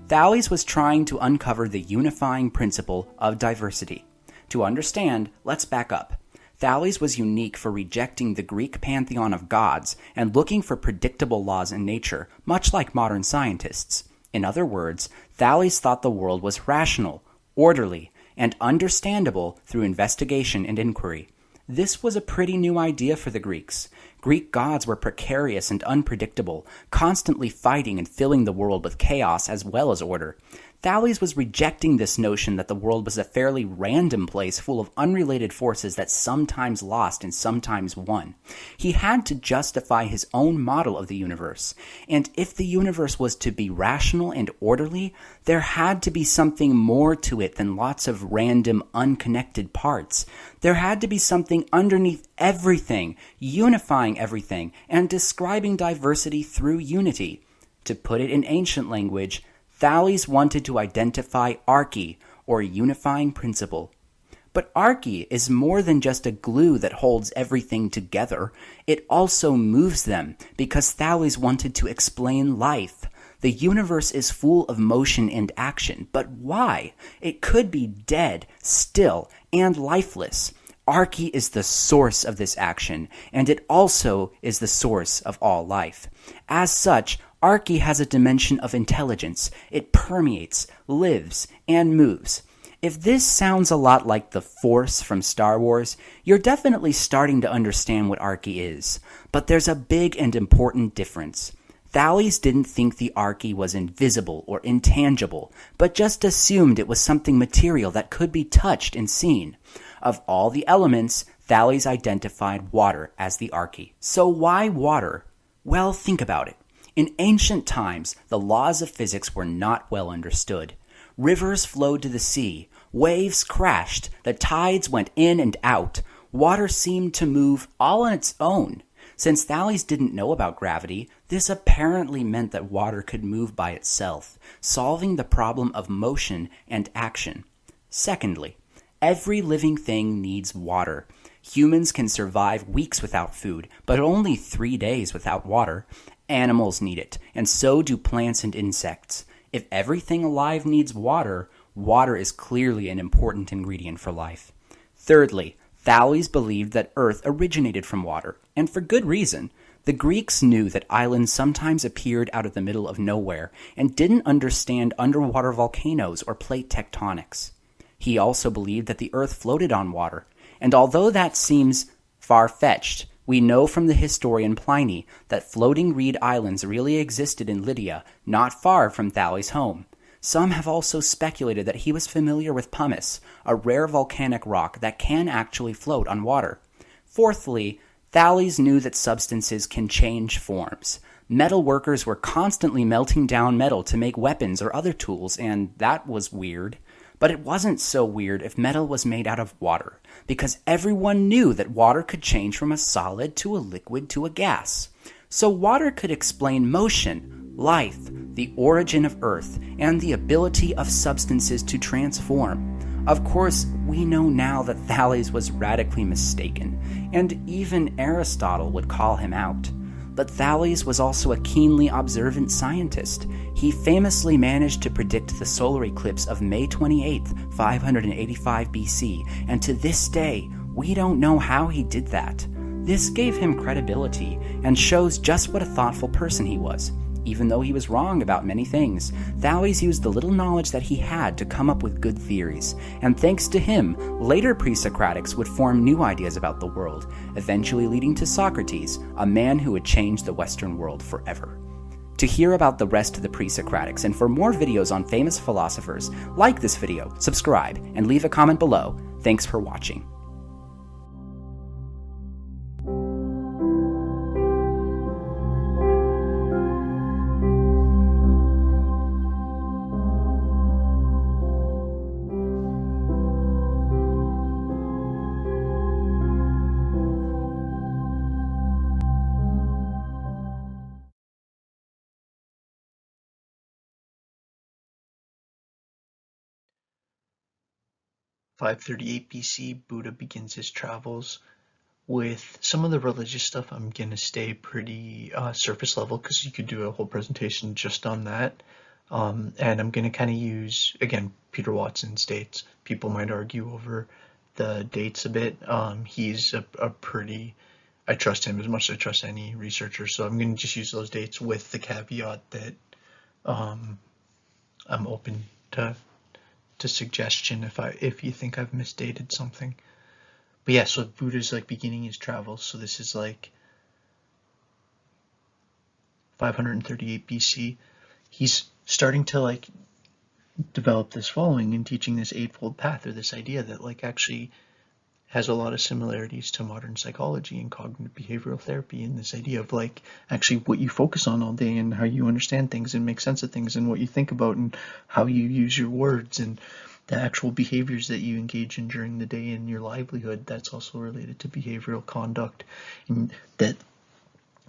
Thales was trying to uncover the unifying principle of diversity. To understand, let's back up. Thales was unique for rejecting the Greek pantheon of gods and looking for predictable laws in nature, much like modern scientists. In other words, Thales thought the world was rational, orderly, and understandable through investigation and inquiry. This was a pretty new idea for the Greeks. Greek gods were precarious and unpredictable, constantly fighting and filling the world with chaos as well as order. Thales was rejecting this notion that the world was a fairly random place full of unrelated forces that sometimes lost and sometimes won. He had to justify his own model of the universe. And if the universe was to be rational and orderly, there had to be something more to it than lots of random, unconnected parts. There had to be something underneath everything, unifying everything, and describing diversity through unity. To put it in ancient language, Thales wanted to identify arche, or unifying principle. But arche is more than just a glue that holds everything together. It also moves them, because Thales wanted to explain life. The universe is full of motion and action, but why? It could be dead, still, and lifeless. Arche is the source of this action, and it also is the source of all life. As such, arche has a dimension of intelligence. It permeates, lives, and moves. If this sounds a lot like the Force from Star Wars, you're definitely starting to understand what arche is. But there's a big and important difference. Thales didn't think the arche was invisible or intangible, but just assumed it was something material that could be touched and seen. Of all the elements, Thales identified water as the arche. So why water? Well, think about it. In ancient times, the laws of physics were not well understood. Rivers flowed to the sea, waves crashed, the tides went in and out, water seemed to move all on its own. Since Thales didn't know about gravity, this apparently meant that water could move by itself, solving the problem of motion and action. Secondly, every living thing needs water. Humans can survive weeks without food, but only 3 days without water. Animals need it, and so do plants and insects. If everything alive needs water, water is clearly an important ingredient for life. Thirdly, Thales believed that Earth originated from water, and for good reason. The Greeks knew that islands sometimes appeared out of the middle of nowhere and didn't understand underwater volcanoes or plate tectonics. He also believed that the Earth floated on water, and although that seems far-fetched, we know from the historian Pliny that floating reed islands really existed in Lydia, not far from Thales' home. Some have also speculated that he was familiar with pumice, a rare volcanic rock that can actually float on water. Fourthly, Thales knew that substances can change forms. Metal workers were constantly melting down metal to make weapons or other tools, and that was weird. But it wasn't so weird if metal was made out of water, because everyone knew that water could change from a solid to a liquid to a gas. So water could explain motion, life, the origin of Earth, and the ability of substances to transform. Of course, we know now that Thales was radically mistaken, and even Aristotle would call him out. But Thales was also a keenly observant scientist. He famously managed to predict the solar eclipse of May 28, 585 BC, and to this day, we don't know how he did that. This gave him credibility and shows just what a thoughtful person he was. Even though he was wrong about many things, Thales used the little knowledge that he had to come up with good theories, and thanks to him, later pre-Socratics would form new ideas about the world, eventually leading to Socrates, a man who would change the Western world forever. To hear about the rest of the pre-Socratics and for more videos on famous philosophers, like this video, subscribe, and leave a comment below. Thanks for watching. "538 BC, Buddha begins his travels." With some of the religious stuff, I'm going to stay pretty surface level because you could do a whole presentation just on that. And I'm going to kind of use, again, Peter Watson's dates. People might argue over the dates a bit. He's a pretty, I trust him as much as I trust any researcher. So I'm going to just use those dates with the caveat that I'm open to suggestion if you think I've misdated something. But yeah, so Buddha's like beginning his travels. So this is like 538 BC. He's starting to like develop this following and teaching this eightfold path, or this idea that like actually has a lot of similarities to modern psychology and cognitive behavioral therapy, and this idea of like actually what you focus on all day and how you understand things and make sense of things and what you think about and how you use your words and the actual behaviors that you engage in during the day in your livelihood. That's also related to behavioral conduct, and that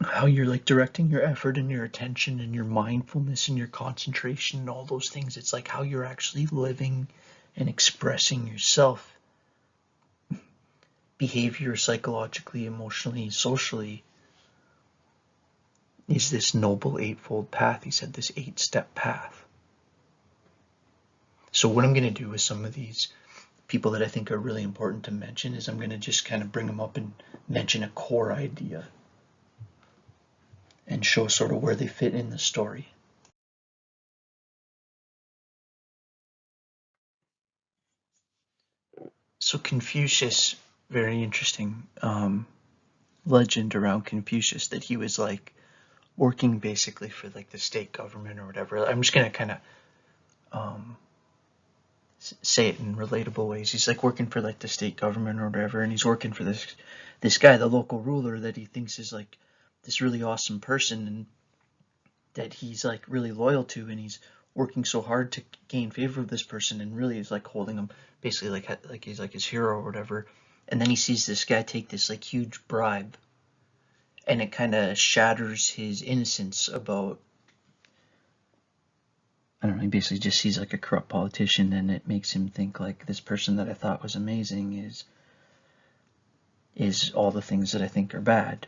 how you're like directing your effort and your attention and your mindfulness and your concentration and all those things. It's like how you're actually living and expressing yourself, behavior, psychologically, emotionally, socially, is this noble eightfold path. He said this 8-step path. So what I'm going to do with some of these people that I think are really important to mention is I'm going to just kind of bring them up and mention a core idea and show sort of where they fit in the story. So Confucius, very interesting legend around Confucius, that he was like working basically for like the state government or whatever. I'm just going to kind of say it in relatable ways. He's like working for like the state government or whatever, and he's working for this guy, the local ruler, that he thinks is like this really awesome person and that he's like really loyal to, and he's working so hard to gain favor of this person, and really is like holding him basically like he's like his hero or whatever. And then he sees this guy take this like huge bribe, and it kind of shatters his innocence about, I don't know, he basically just sees like a corrupt politician, and it makes him think like this person that I thought was amazing is all the things that I think are bad.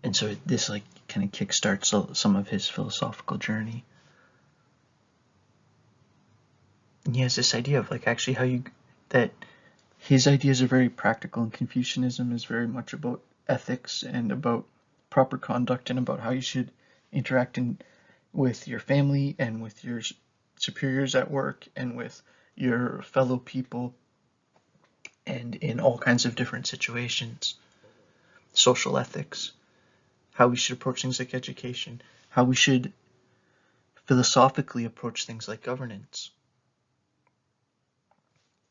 And so this like kind of kickstarts some of his philosophical journey. And he has this idea of like actually that his ideas are very practical, and Confucianism is very much about ethics and about proper conduct and about how you should interact with your family and with your superiors at work and with your fellow people and in all kinds of different situations. Social ethics, how we should approach things like education, how we should philosophically approach things like governance.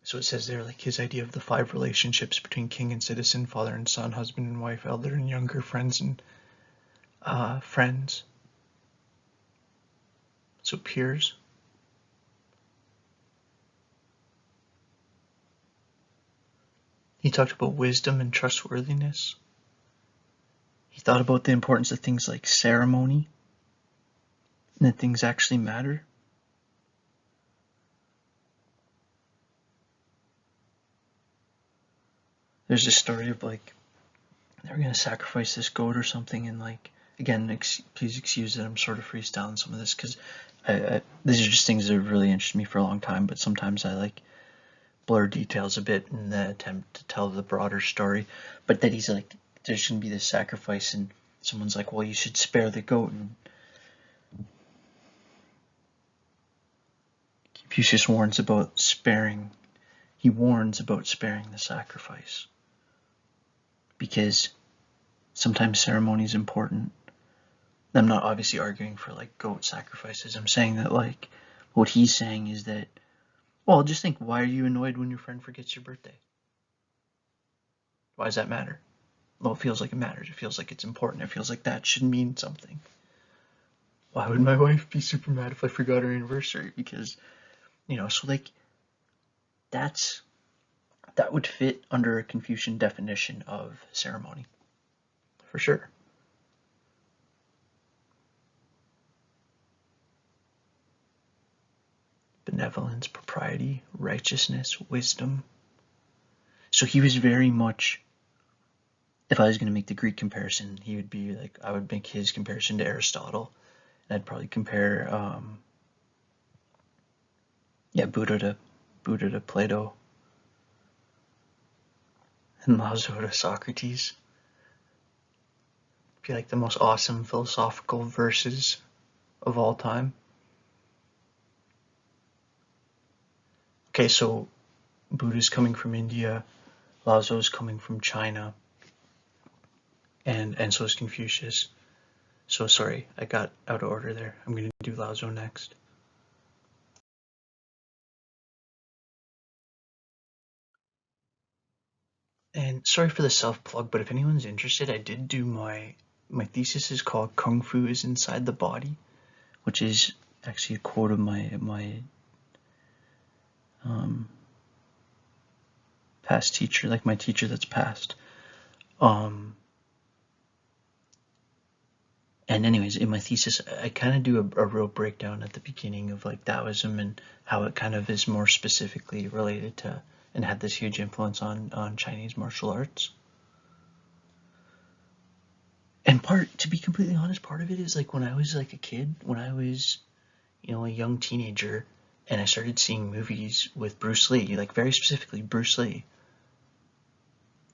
So it says there, like his idea of the 5 relationships between king and citizen, father and son, husband and wife, elder and younger, friends and friends. So peers. He talked about wisdom and trustworthiness. He thought about the importance of things like ceremony, and that things actually matter. There's this story of like they were going to sacrifice this goat or something, and like, again, please excuse that I'm sort of freestyling some of this, because these are just things that have really interested me for a long time, but sometimes I like blur details a bit in the attempt to tell the broader story. But that he's like, there's going to be this sacrifice, and someone's like, well, you should spare the goat, and Confucius warns about sparing the sacrifice, because sometimes ceremony is important. I'm not obviously arguing for like goat sacrifices. I'm saying that like what he's saying is that, well, just think, why are you annoyed when your friend forgets your birthday? Why does that matter? Well, it feels like it matters. It feels like it's important. It feels like that should mean something. Why would my wife be super mad if I forgot her anniversary? Because, so like that would fit under a Confucian definition of ceremony, for sure. Benevolence, propriety, righteousness, wisdom. So he was very much, if I was going to make the Greek comparison, he would be like, I would make his comparison to Aristotle, and I'd probably compare, Buddha to Plato, and Lao Tzu to Socrates. Be like the most awesome philosophical verses of all time. Okay, so Buddha's coming from India, Lao Tzu's coming from China, and so is Confucius. So sorry, I got out of order there. I'm going to do Lao Tzu next. And sorry for the self-plug, but if anyone's interested, I did do my thesis is called Kung Fu is Inside the Body, which is actually a quote of my past teacher, like my teacher that's passed. And anyways, in my thesis, I kind of do a real breakdown at the beginning of like Taoism and how it kind of is more specifically related to and had this huge influence on Chinese martial arts. And to be completely honest, part of it is like when I was like a kid, when I was, a young teenager, and I started seeing movies with Bruce Lee, like very specifically Bruce Lee,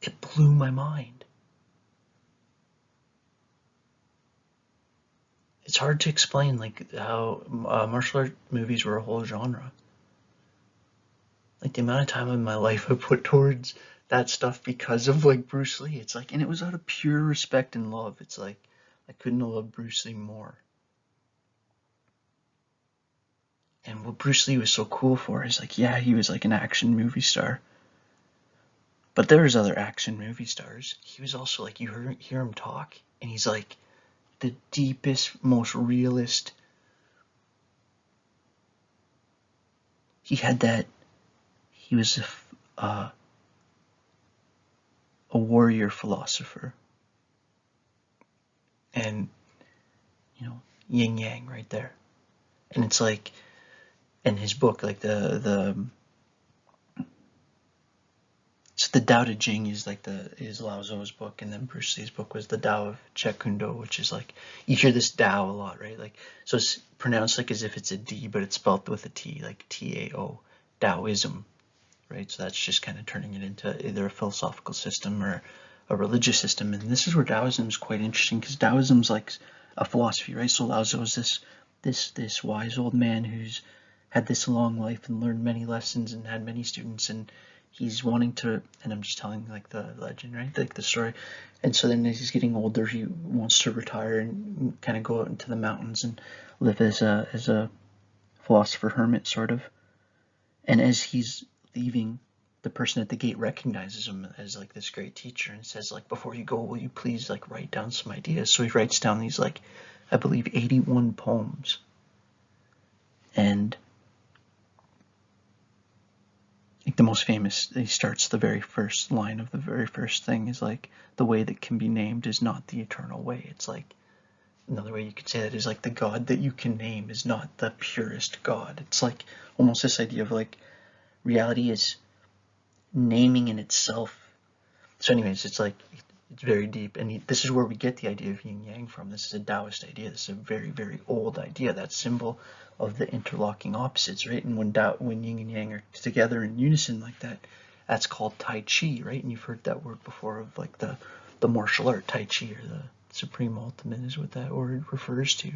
it blew my mind. It's hard to explain like how martial art movies were a whole genre. Like the amount of time in my life I put towards that stuff because of like Bruce Lee. It's like, and it was out of pure respect and love. It's like I couldn't have loved Bruce Lee more. And what Bruce Lee was so cool for is like, yeah, he was like an action movie star. But there was other action movie stars. He was also like, you hear him talk, and he's like the deepest, most realist. He was a warrior philosopher. And, yin yang right there. And it's like, in his book, like the So the Tao Te Ching is like is Lao Tzu's book, and then Bruce Lee's book was the Tao of Jeet Kune Do, which is like, you hear this Tao a lot, right? Like, so it's pronounced like as if it's a D, but it's spelled with a T, like Tao, Taoism, right? So that's just kind of turning it into either a philosophical system or a religious system. And this is where Taoism is quite interesting, because Taoism's like a philosophy, right? So Lao Tzu is this wise old man who's had this long life and learned many lessons and had many students, and he's wanting to, and I'm just telling like the legend, right? Like the story. And so then as he's getting older, he wants to retire and kind of go out into the mountains and live as a philosopher hermit, sort of. And as he's leaving, the person at the gate recognizes him as like this great teacher and says, like, before you go, will you please like write down some ideas? So he writes down these, like, I believe 81 poems. And like the most famous, he starts the very first line of the very first thing is like, the way that can be named is not the eternal way. It's like, another way you could say that is like, the God that you can name is not the purest God. It's like almost this idea of like, reality is naming in itself. So anyways, it's like, it's very deep, and this is where we get the idea of yin yang from. This is a Taoist idea. This is a very, very old idea, that symbol of the interlocking opposites, right? And when yin and yang are together in unison like that, that's called Tai Chi, right? And you've heard that word before, of like the martial art Tai Chi, or the supreme ultimate is what that word refers to.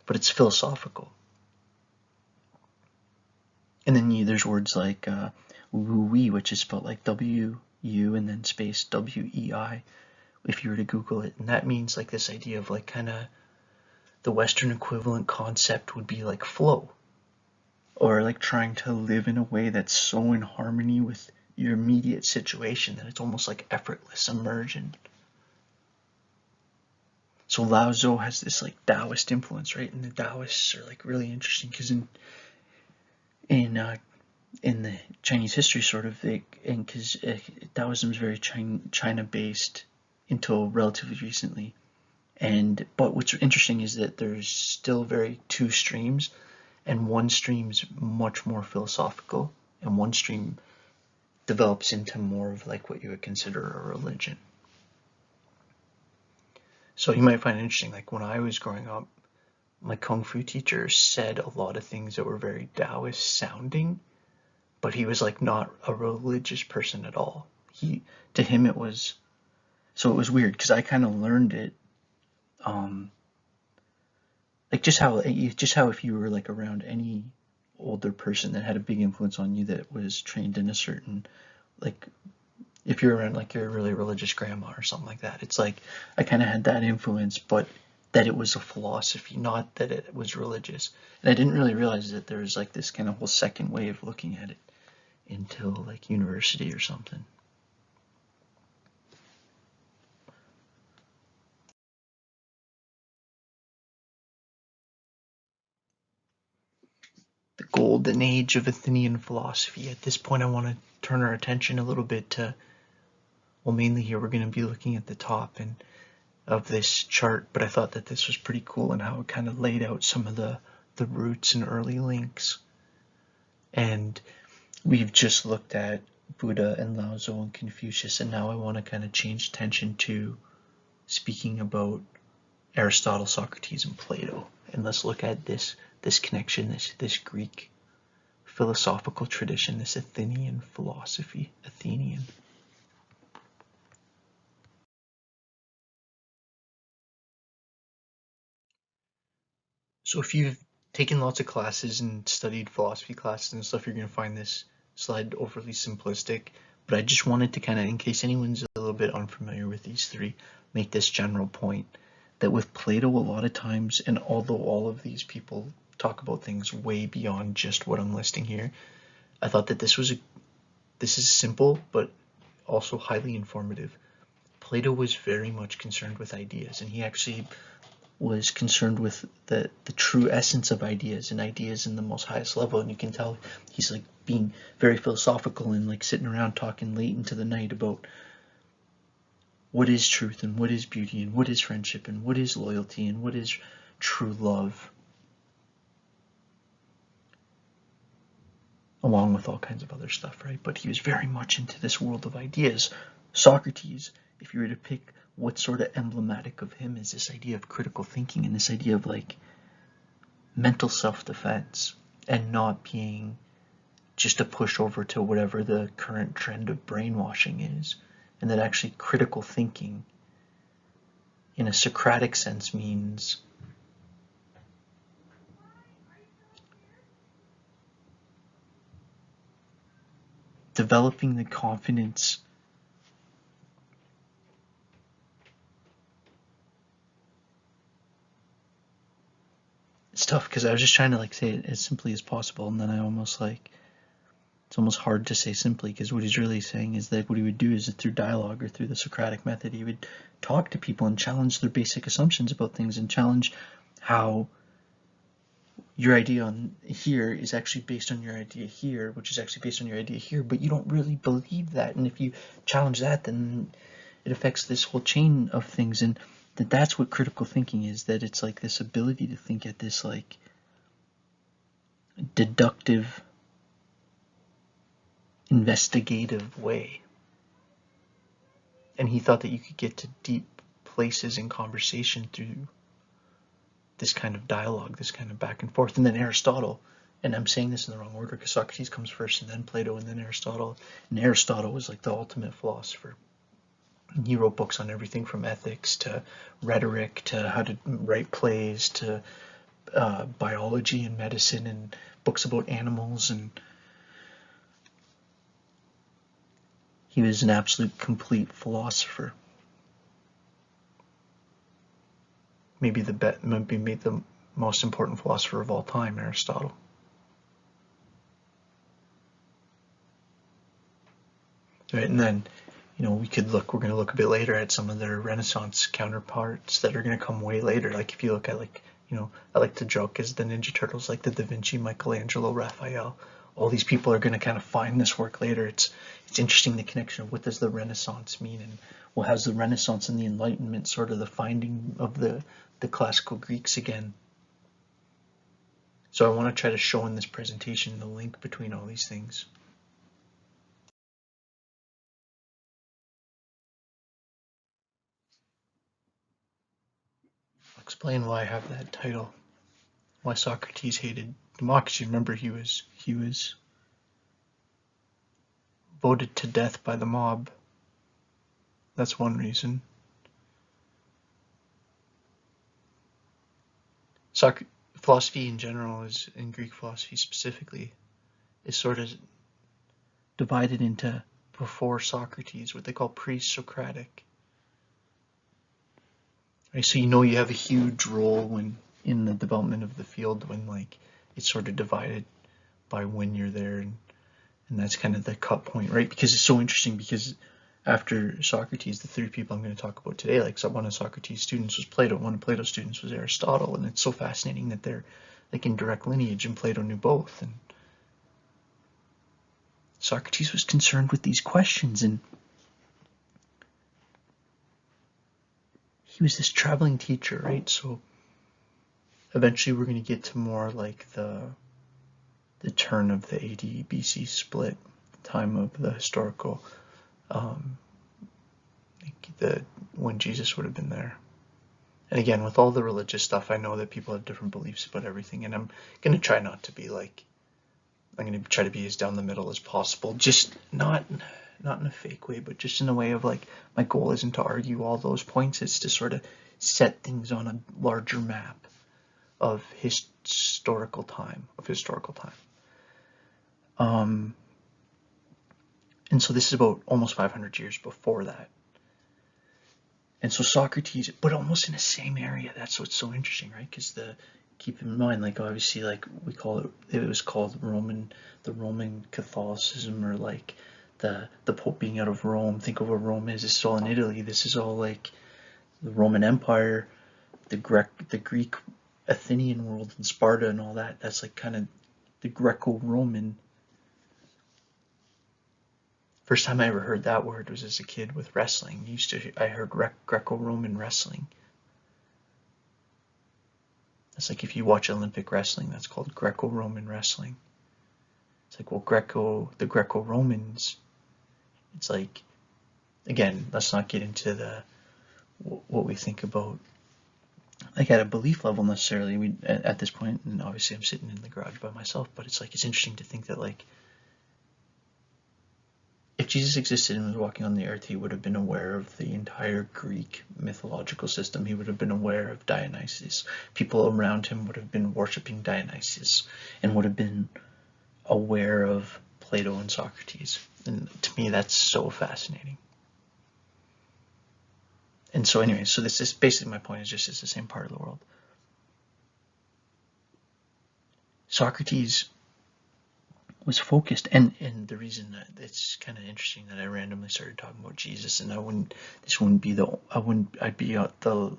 But it's philosophical. And then there's words like Wu Wei, which is spelled like W-U and then space W-E-I, if you were to Google it. And that means like this idea of like kind of the Western equivalent concept would be like flow, or like trying to live in a way that's so in harmony with your immediate situation that it's almost like effortless immersion. So Lao Tzu has this like Taoist influence, right? And the Taoists are like really interesting, because in the Chinese history, sort of, and because Taoism is very China-based until relatively recently. But what's interesting is that there's still very two streams, and one stream's much more philosophical, and one stream develops into more of like what you would consider a religion. So you might find it interesting, like when I was growing up, my Kung Fu teacher said a lot of things that were very Taoist sounding, but he was like not a religious person at all. To him it was, so it was weird, because I kind of learned it, like just how if you were like around any older person that had a big influence on you that was trained in a certain, like if you're around like your really religious grandma or something like that, it's like I kind of had that influence, but that it was a philosophy, not that it was religious. And I didn't really realize that there was like this kind of whole second way of looking at it until like university or something. The golden age of Athenian philosophy. At this point, I want to turn our attention a little bit to, well, mainly here we're going to be looking at the top of this chart, but I thought that this was pretty cool in how it kind of laid out some of the roots and early links. And we've just looked at Buddha and Lao Tzu and Confucius, and now I want to kind of change attention to speaking about Aristotle, Socrates, and Plato. And let's look at this connection, this Greek philosophical tradition, this Athenian philosophy. Athenian. So if you've taken lots of classes and studied philosophy classes and stuff, you're going to find this slide overly simplistic. But I just wanted to kind of, in case anyone's a little bit unfamiliar with these three, make this general point that with Plato, a lot of times, and although all of these people talk about things way beyond just what I'm listing here, I thought that this is simple, but also highly informative. Plato was very much concerned with ideas, and he actually was concerned with the true essence of ideas, and ideas in the most highest level. And you can tell he's like being very philosophical and like sitting around talking late into the night about what is truth and what is beauty and what is friendship and what is loyalty and what is true love. along with all kinds of other stuff, right? But he was very much into this world of ideas. Socrates, if you were to pick what's sort of emblematic of him, is this idea of critical thinking and this idea of like mental self-defense and not being just a pushover to whatever the current trend of brainwashing is, and that actually critical thinking in a Socratic sense means developing the confidence it's tough because I was just trying to like say it as simply as possible, and then I almost like it's almost hard to say simply, because what he's really saying is that what he would do is through dialogue or through the Socratic method, he would talk to people and challenge their basic assumptions about things and challenge how your idea on here is actually based on your idea here, which is actually based on your idea here, but you don't really believe that. And if you challenge that, then it affects this whole chain of things. And that's what critical thinking is, that it's like this ability to think at this like deductive, investigative way. And he thought that you could get to deep places in conversation through this kind of dialogue, this kind of back and forth. And then Aristotle, and I'm saying this in the wrong order because Socrates comes first and then Plato and then Aristotle. And Aristotle was like the ultimate philosopher. And he wrote books on everything from ethics to rhetoric to how to write plays to biology and medicine and books about animals. And he was an absolute complete philosopher. Maybe the most important philosopher of all time, Aristotle. Right, and then, we're going to look a bit later at some of their Renaissance counterparts that are going to come way later. Like if you look at I like to joke as the Ninja Turtles, like the Da Vinci, Michelangelo, Raphael. All these people are going to kind of find this work later. It's interesting, the connection of what does the Renaissance mean, and what has the Renaissance and the Enlightenment sort of the finding of the classical Greeks again. So I want to try to show in this presentation the link between all these things. I'll explain why I have that title. Why Socrates hated democracy. Remember, he was voted to death by the mob. That's one reason. Philosophy in general, is in Greek philosophy specifically, is sort of divided into, before Socrates, what they call PreSocratic. Right, so you have a huge role when in the development of the field, when like it's sort of divided by when you're there, and that's kind of the cut point, right? Because it's so interesting, because after Socrates, the three people I'm going to talk about today, like one of Socrates' students was Plato, one of Plato's students was Aristotle, and it's so fascinating that they're like in direct lineage, and Plato knew both. And Socrates was concerned with these questions, and he was this traveling teacher, right? So eventually we're going to get to more like the turn of the AD BC split, time of the historical, when Jesus would have been there. And again, with all the religious stuff, I know that people have different beliefs about everything, and I'm going to try not to be like, I'm going to try to be as down the middle as possible, just not in a fake way, but just in a way of like, my goal isn't to argue all those points, it's to sort of set things on a larger map of historical time. And so this is about almost 500 years before that. And so Socrates, but almost in the same area. That's what's so interesting, right? Because keep in mind, like obviously, like it was called the Roman Catholicism, or like the Pope being out of Rome. Think of what Rome is. It's all in Italy. This is all like the Roman Empire, the Greek Athenian world, and Sparta and all that. That's like kind of the Greco-Roman. First time I ever heard that word was as a kid with wrestling. I heard Greco-Roman wrestling. It's like if you watch Olympic wrestling, that's called Greco-Roman wrestling. It's like, well, the Greco-Romans, it's like, again, let's not get into what we think about like at a belief level necessarily. We at this point, and obviously I'm sitting in the garage by myself, but it's like it's interesting to think that like if Jesus existed and was walking on the earth, he would have been aware of the entire Greek mythological system. He would have been aware of Dionysus. People around him would have been worshiping Dionysus and would have been aware of Plato and Socrates. And to me, that's so fascinating. And so anyway, so this is basically my point is just it's the same part of the world. Socrates was focused, and the reason that it's kind of interesting that I randomly started talking about Jesus, and I'd be the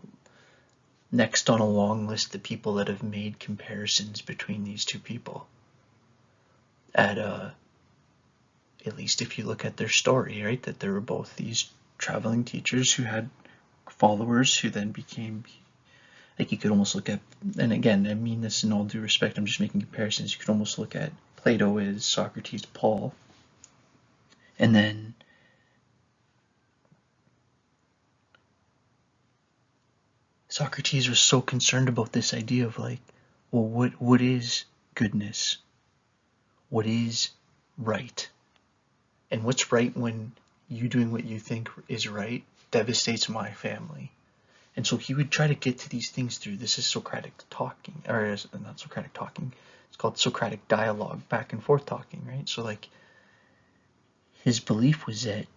next on a long list of people that have made comparisons between these two people. At least if you look at their story, right, that they were both these traveling teachers who had followers who then became, like you could almost look at, and again, I mean this in all due respect, I'm just making comparisons, you could almost look at Plato as Socrates' Paul, and then Socrates was so concerned about this idea of like, well, what is goodness? What is right? And what's right when you doing what you think is right devastates my family? And so he would try to get to these things through, this is Socratic talking, or not Socratic talking, it's called Socratic dialogue, back and forth talking, right? So like, his belief was that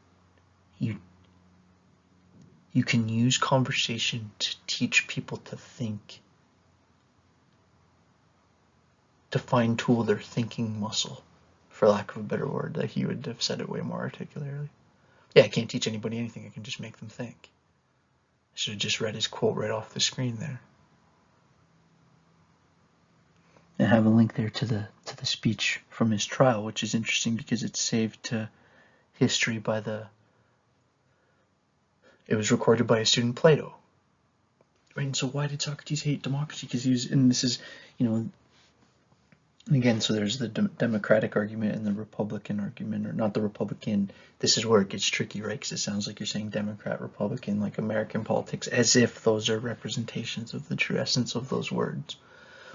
you can use conversation to teach people to think, to fine tool their thinking muscle, for lack of a better word. That he would have said it way more articulately. Yeah, I can't teach anybody anything, I can just make them think. I should have just read his quote right off the screen there. And have a link there to the speech from his trial, which is interesting because it's saved to history by it was recorded by a student, Plato. Right, and so why did Socrates hate democracy? Because he was, and this is, and again, so there's the democratic argument and the republican argument, or not the republican. This is where it gets tricky, right? Because it sounds like you're saying Democrat, Republican, like American politics, as if those are representations of the true essence of those words.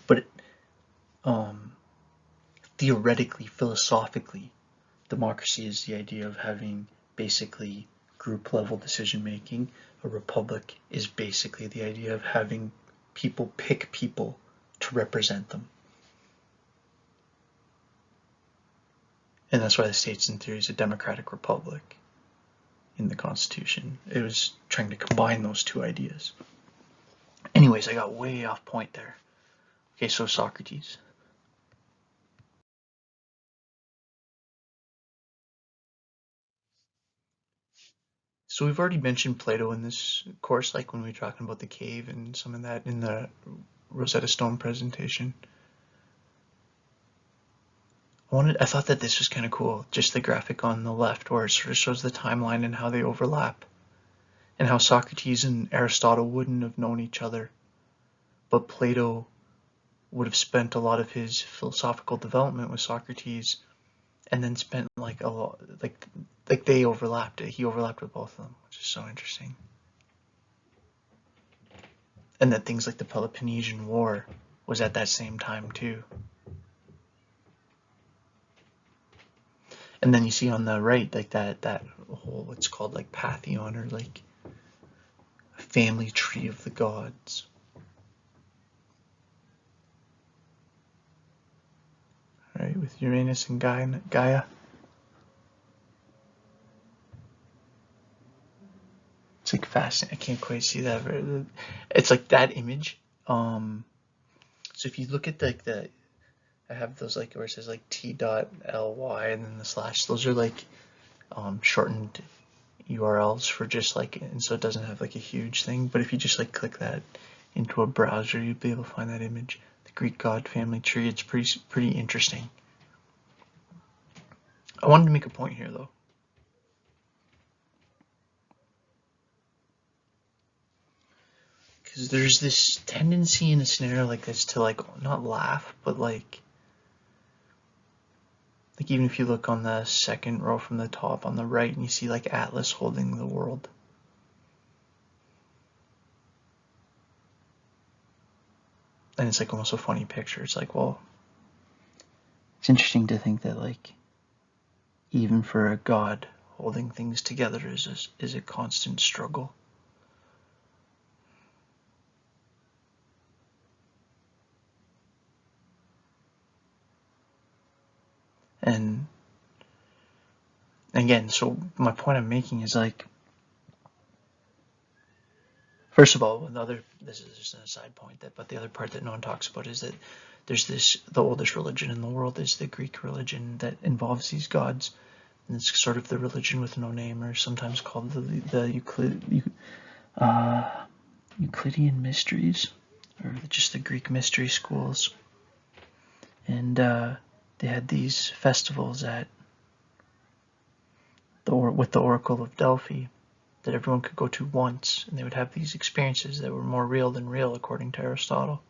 But theoretically, philosophically, democracy is the idea of having basically group level decision making. A republic is basically the idea of having people pick people to represent them. And that's why the state's in theory is a democratic republic in the Constitution. It was trying to combine those two ideas. Anyways, I got way off point there. Okay, so Socrates. So we've already mentioned Plato in this course, like when we were talking about the cave and some of that in the Rosetta Stone presentation. I thought that this was kind of cool, just the graphic on the left where it sort of shows the timeline and how they overlap, and how Socrates and Aristotle wouldn't have known each other, but Plato would have spent a lot of his philosophical development with Socrates, and then spent like a lot, like they overlapped it. He overlapped with both of them, which is so interesting. And that things like the Peloponnesian War was at that same time too. And then you see on the right, like that whole, what's called like pantheon, or like a family tree of the gods. Right, with Uranus and Gaia. It's like fascinating. I can't quite see that. It's like that image. So if you look at I have those like where it says like t.ly and then the slash. Those are like shortened URLs for just like, and so it doesn't have like a huge thing. But if you just like click that into a browser, you'll be able to find that image. The Greek god family tree. It's pretty interesting. I wanted to make a point here though. Because there's this tendency in a scenario like this to like not laugh, but like Like even if you look on the second row from the top on the right and you see like Atlas holding the world. And it's like almost a funny picture. It's like, well, it's interesting to think that like even for a god, holding things together is a constant struggle. And again, so my point I'm making is like, first of all, this is just an aside point, but the other part that no one talks about is that the oldest religion in the world is the Greek religion that involves these gods. And it's sort of the religion with no name, or sometimes called the Euclidean mysteries, or just the Greek mystery schools. And they had these festivals with the Oracle of Delphi that everyone could go to once, and they would have these experiences that were more real than real, according to Aristotle.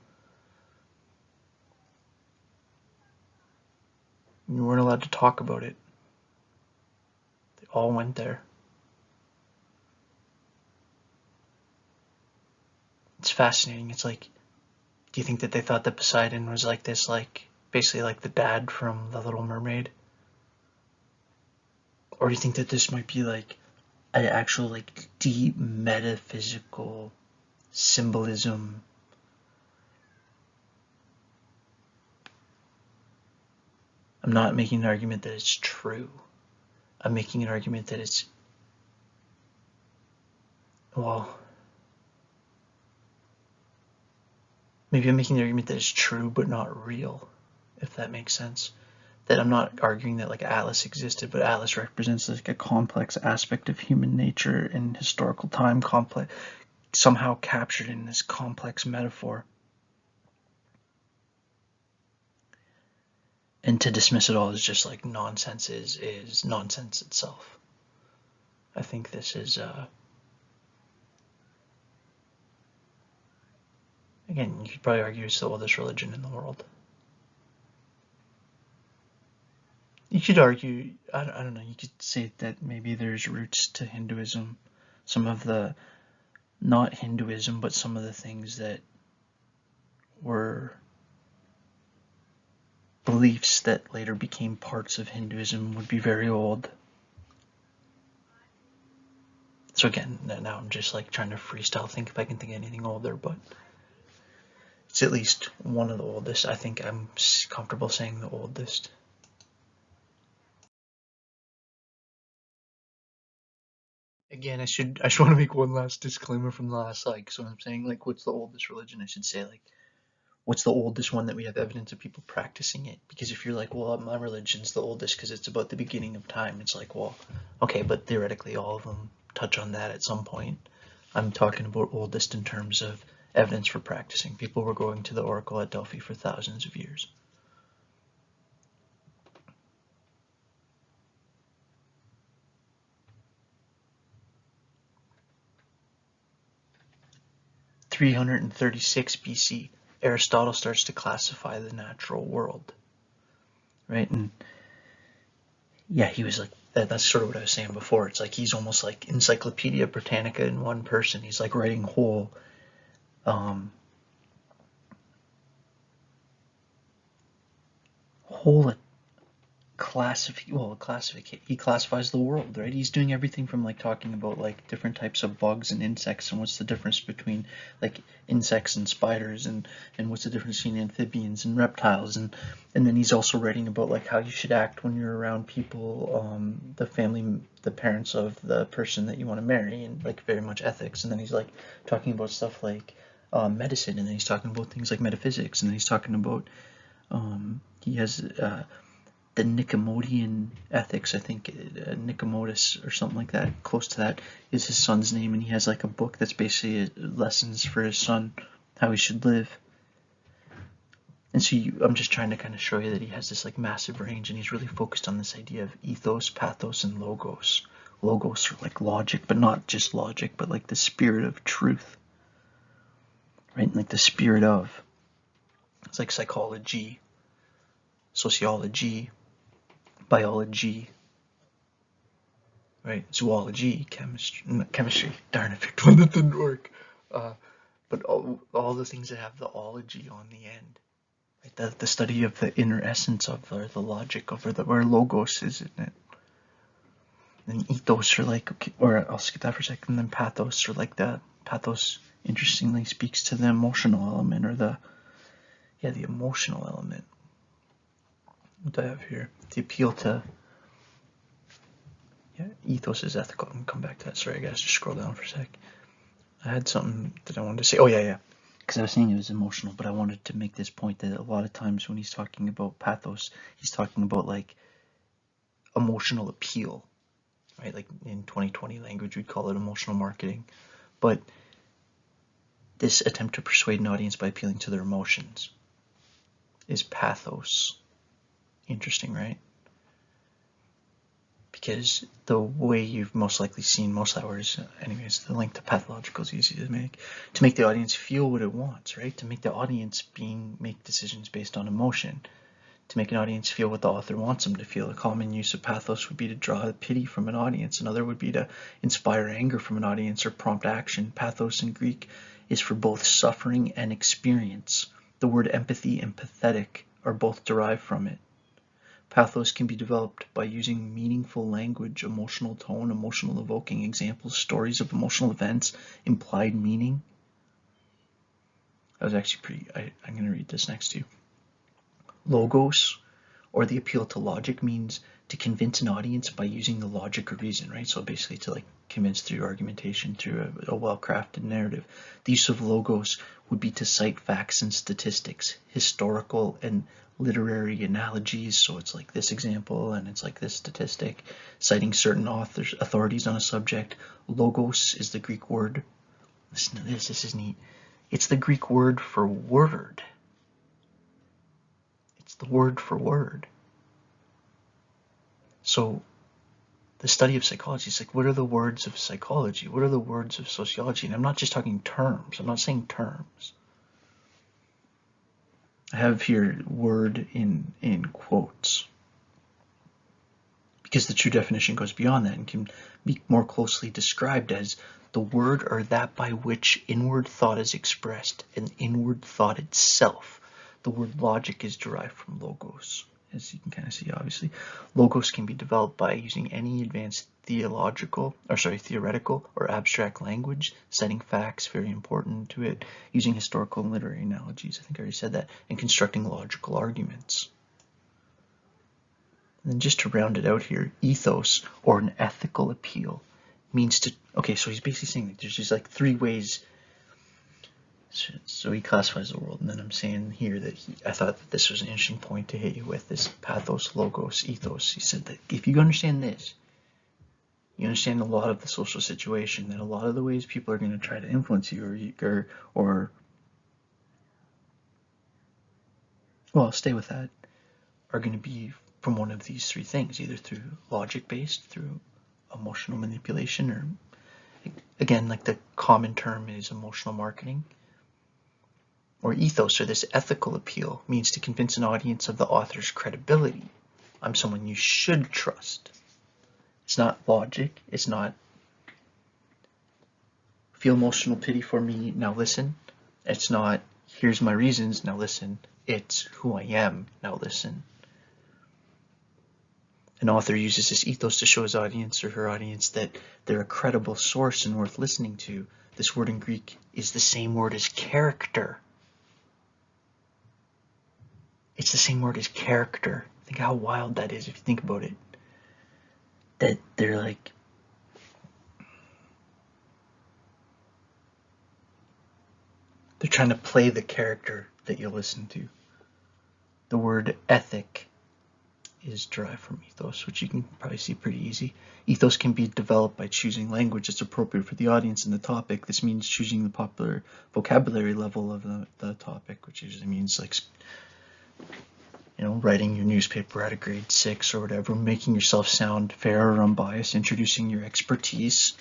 You weren't allowed to talk about it. They all went there. It's fascinating. It's like, do you think that they thought that Poseidon was like this, like basically like the dad from The Little Mermaid? Or do you think that this might be like an actual like deep metaphysical symbolism? I'm not making an argument that it's true. I'm making an argument that it's, well, maybe I'm making the argument that it's true but not real, if that makes sense. That I'm not arguing that like Atlas existed, but Atlas represents like a complex aspect of human nature in historical time, complex, somehow captured in this complex metaphor. And to dismiss it all as just like nonsense is nonsense itself. I think this is again, you could probably argue it's the oldest religion in the world. You could argue, I don't know, you could say that maybe there's roots to Hinduism, some of the, not Hinduism, but some of the things that were beliefs that later became parts of Hinduism would be very old. So again, now I'm just like trying to freestyle think if I can think of anything older, but it's at least one of the oldest. I think I'm comfortable saying the oldest. Again, I should want to make one last disclaimer from the last like, so I'm saying like, what's the oldest religion? I should say like, what's the oldest one that we have evidence of people practicing it? Because if you're like, well, my religion's the oldest because it's about the beginning of time, it's like, well, okay, but theoretically all of them touch on that at some point. I'm talking about oldest in terms of evidence for practicing. People were going to the Oracle at Delphi for thousands of years. (336 BC), Aristotle starts to classify the natural world, right? And yeah, he was like, that's sort of what I was saying before. It's like he's almost like Encyclopedia Britannica in one person. He's like writing whole he classifies the world, right? He's doing everything from like talking about like different types of bugs and insects and what's the difference between like insects and spiders and what's the difference between amphibians and reptiles, and then he's also writing about like how you should act when you're around people, the parents of the person that you want to marry, and like very much ethics. And then he's like talking about stuff like medicine, and then he's talking about things like metaphysics, and then he's talking about he has the Nicomachean ethics, I think, Nicomotus or something like that, close to that, is his son's name, and he has like a book that's basically lessons for his son, how he should live. And so I'm just trying to kind of show you that he has this like massive range, and he's really focused on this idea of ethos, pathos, and logos. Logos are like logic, but not just logic, but like the spirit of truth, right? And like the spirit of, it's like psychology, sociology, biology, right? Zoology, chemistry. Darn, I picked one that didn't work. But all the things that have the ology on the end, right? The study of the inner essence of, or the logic of, or where logos is in it. And ethos, or like, okay, or I'll skip that for a second. And then pathos, or like the pathos, interestingly speaks to the emotional element, or the emotional element. What do I have here? The appeal to, ethos is ethical. I'm gonna come back to that. Sorry, guys, just scroll down for a sec. I had something that I wanted to say. Oh, yeah. Because I was saying it was emotional, but I wanted to make this point that a lot of times when he's talking about pathos, he's talking about like emotional appeal, right? Like in 2020 language, we'd call it emotional marketing. But this attempt to persuade an audience by appealing to their emotions is pathos. Interesting, right? Because the way you've most likely seen most hours, anyways, the link to pathological is easy to make the audience feel what it wants, right? To make the audience make decisions based on emotion, to make an audience feel what the author wants them to feel. A common use of pathos would be to draw pity from an audience. Another would be to inspire anger from an audience or prompt action. Pathos in Greek is for both suffering and experience. The word empathy and pathetic are both derived from it. Pathos can be developed by using meaningful language, emotional tone, emotional evoking examples, stories of emotional events, implied meaning. That was actually I'm going to read this next to you. Logos, or the appeal to logic, means to convince an audience by using the logic or reason, right? So basically to like convince through argumentation, through a well-crafted narrative. The use of logos would be to cite facts and statistics, historical and literary analogies. So it's like this example and it's like this statistic, citing certain authorities on a subject. Logos is the Greek word. Listen to this. This is neat. It's the Greek word for word. It's the word for word. So the study of psychology is like, what are the words of psychology? What are the words of sociology? And I'm not just talking terms. I'm not saying terms. I have here word in quotes, because the true definition goes beyond that and can be more closely described as the word or that by which inward thought is expressed, and inward thought itself. The word logic is derived from logos, as you can kind of see, obviously. Logos can be developed by using any advanced theoretical or abstract language, citing facts, very important to it, using historical and literary analogies, I think I already said that, and constructing logical arguments. And then just to round it out here, ethos, or an ethical appeal, means to, okay, so he's basically saying that there's just like three ways. So he classifies the world, and then I'm saying here that I thought that this was an interesting point to hit you with, this pathos, logos, ethos. He said that if you understand this, you understand a lot of the social situation, that a lot of the ways people are going to try to influence you or well, stay with that, are going to be from one of these three things, either through logic-based, through emotional manipulation, or again, like the common term is emotional marketing. Or ethos, or this ethical appeal, means to convince an audience of the author's credibility. I'm someone you should trust. It's not logic. It's not feel emotional pity for me, now listen. It's not here's my reasons, now listen. It's who I am, now listen. An author uses this ethos to show his audience or her audience that they're a credible source and worth listening to. This word in Greek is the same word as character. It's the same word as character. Think how wild that is if you think about it. That they're like, they're trying to play the character that you listen to. The word ethic is derived from ethos, which you can probably see pretty easy. Ethos can be developed by choosing language that's appropriate for the audience and the topic. This means choosing the popular vocabulary level of the topic, which usually means like, writing your newspaper at a grade 6 or whatever, making yourself sound fair or unbiased, introducing your expertise.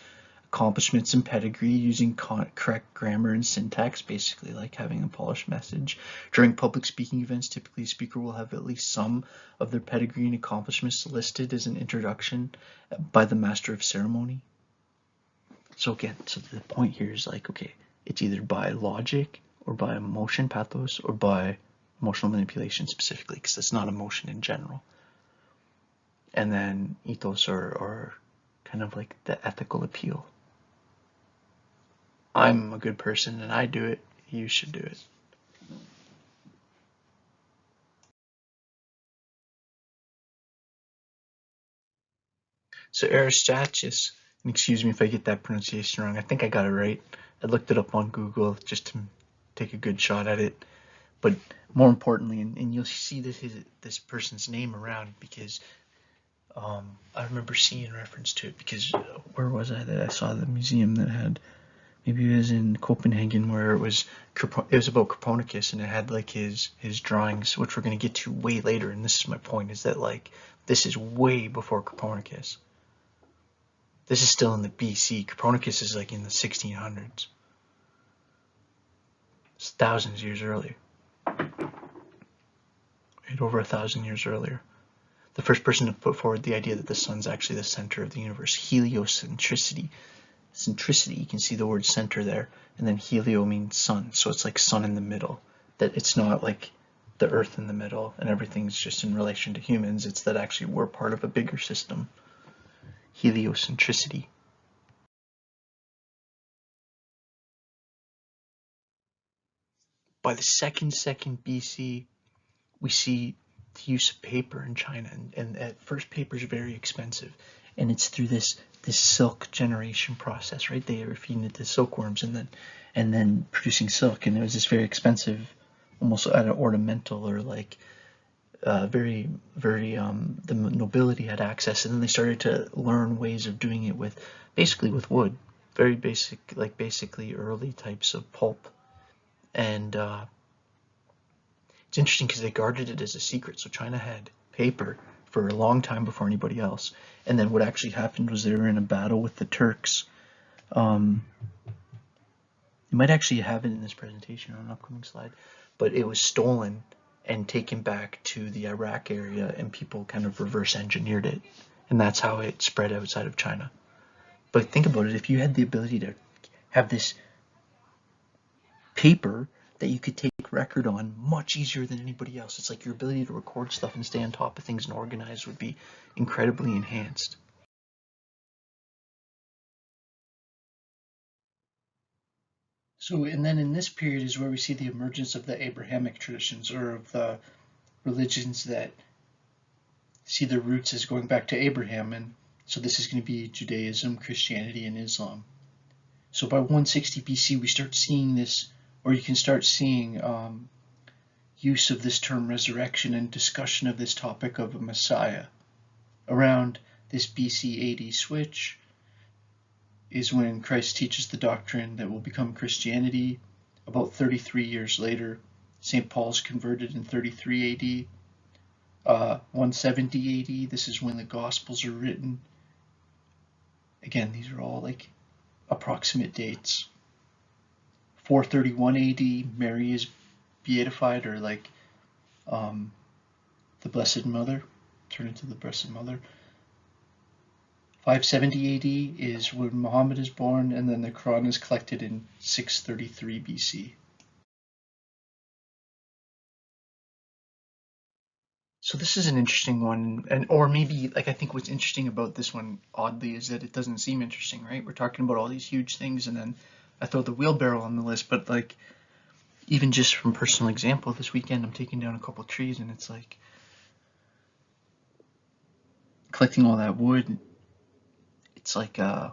A accomplishments and pedigree, using correct grammar and syntax, basically like having a polished message. During public speaking events, typically a speaker will have at least some of their pedigree and accomplishments listed as an introduction by the master of ceremony. So again, so the point here is like, okay, it's either by logic or by emotion, pathos, or by emotional manipulation specifically, because it's not emotion in general. And then ethos or kind of like the ethical appeal. I'm a good person and I do it, you should do it. So Aristoteles, and excuse me if I get that pronunciation wrong, I think I got it right. I looked it up on Google just to take a good shot at it. But more importantly, and you'll see this person's name around because I remember seeing reference to it, because where was I that I saw the museum that had, maybe it was in Copenhagen, where it was about Copernicus, and it had like his drawings, which we're going to get to way later. And this is my point, is that like this is way before Copernicus. This is still in the BC. Copernicus is like in the 1600s. It's thousands of years earlier. Right, over 1,000 years earlier. The first person to put forward the idea that the sun's actually the center of the universe. Heliocentricity. Centricity, you can see the word center there, and then helio means sun, so it's like sun in the middle. That it's not like the earth in the middle and everything's just in relation to humans. It's that actually we're part of a bigger system. Heliocentricity. By the second BC, we see the use of paper in China, and at first paper is very expensive, and it's through this silk generation process, right? They were feeding it to silkworms and then producing silk, and it was this very expensive, almost at an ornamental or like very the nobility had access, and then they started to learn ways of doing it with basically with wood, very basic, like basically early types of pulp, and it's interesting because they guarded it as a secret. So China had paper for a long time before anybody else, and then what actually happened was they were in a battle with the Turks. You might actually have it in this presentation on an upcoming slide, but it was stolen and taken back to the Iraq area, and people kind of reverse engineered it, and that's how it spread outside of China. But think about it, if you had the ability to have this paper that you could take record on much easier than anybody else, it's like your ability to record stuff and stay on top of things and organize would be incredibly enhanced. So, and then in this period is where we see the emergence of the Abrahamic traditions, or of the religions that see their roots as going back to Abraham. And so this is going to be Judaism, Christianity, and Islam. So by 160 BC, we start seeing this, or you can start seeing use of this term resurrection and discussion of this topic of a Messiah. Around this BC AD switch is when Christ teaches the doctrine that will become Christianity. About 33 years later, St. Paul's converted in 33 AD. 170 AD, this is when the Gospels are written. Again, these are all like approximate dates. 431 AD, Mary is beatified, or like the Blessed Mother, turned into the Blessed Mother. 570 AD is when Muhammad is born, and then the Quran is collected in 633 BC. So this is an interesting one, and or maybe like I think what's interesting about this one, oddly, is that it doesn't seem interesting, right? We're talking about all these huge things, and then I throw the wheelbarrow on the list, but like even just from personal example, this weekend I'm taking down a couple trees, and it's like collecting all that wood. It's like the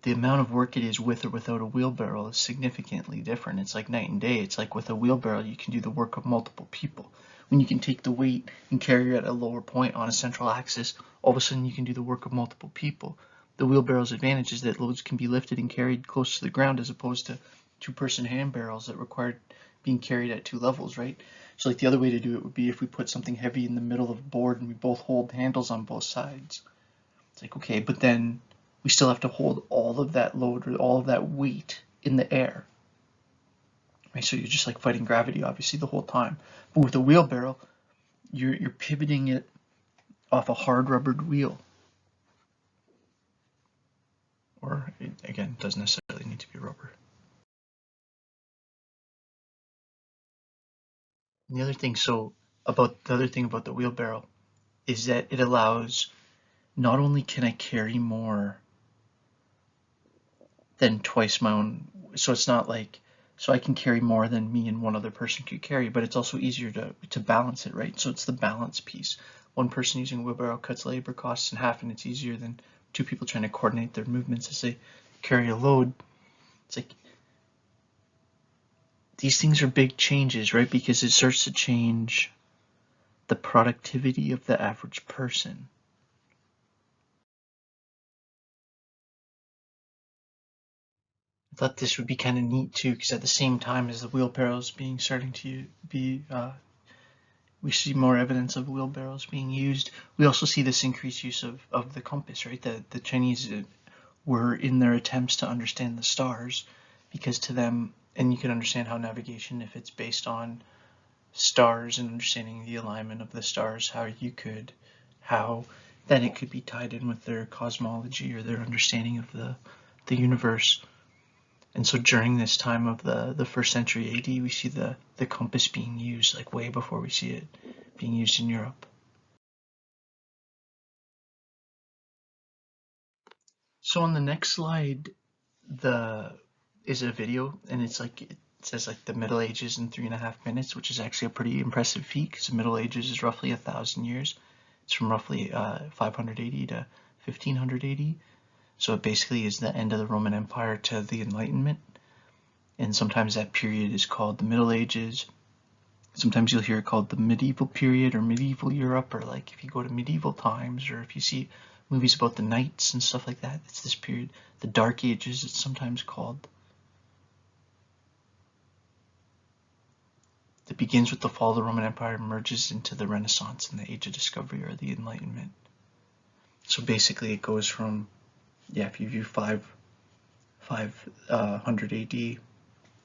amount of work it is with or without a wheelbarrow is significantly different. It's like night and day. It's like with a wheelbarrow, you can do the work of multiple people. When you can take the weight and carry it at a lower point on a central axis, all of a sudden you can do the work of multiple people. The wheelbarrow's advantage is that loads can be lifted and carried close to the ground, as opposed to two-person hand barrels that require being carried at two levels, right? So like the other way to do it would be if we put something heavy in the middle of a board and we both hold handles on both sides. It's like, okay, but then we still have to hold all of that load or all of that weight in the air. Right? So you're just like fighting gravity, obviously, the whole time. But with a wheelbarrow, you're pivoting it off a hard rubbered wheel. Or, again, doesn't necessarily need to be rubber. And the other thing about the wheelbarrow is that it allows, not only can I carry more than twice my own, so it's not like, so I can carry more than me and one other person could carry, but it's also easier to balance it, right? So it's the balance piece. One person using a wheelbarrow cuts labor costs in half, and it's easier than two people trying to coordinate their movements as they carry a load. It's like, these things are big changes, right? Because it starts to change the productivity of the average person. I thought this would be kind of neat too, because at the same time as the wheelbarrows starting to be, we see more evidence of wheelbarrows being used. We also see this increased use of the compass, right? The Chinese were in their attempts to understand the stars, because to them, and you can understand how navigation, if it's based on stars and understanding the alignment of the stars, how then it could be tied in with their cosmology or their understanding of the universe. And so during this time of the first century AD, we see the compass being used, like way before we see it being used in Europe. So on the next slide, is a video, and it says like the Middle Ages in 3.5 minutes, which is actually a pretty impressive feat, because the Middle Ages is roughly 1,000 years. It's from roughly 580 to 1580. So it basically is the end of the Roman Empire to the Enlightenment. And sometimes that period is called the Middle Ages. Sometimes you'll hear it called the medieval period or medieval Europe, or like if you go to medieval times, or if you see movies about the knights and stuff like that, it's this period. The Dark Ages, it's sometimes called. It begins with the fall of the Roman Empire, merges into the Renaissance and the Age of Discovery, or the Enlightenment. So basically it goes from, if you view 500 AD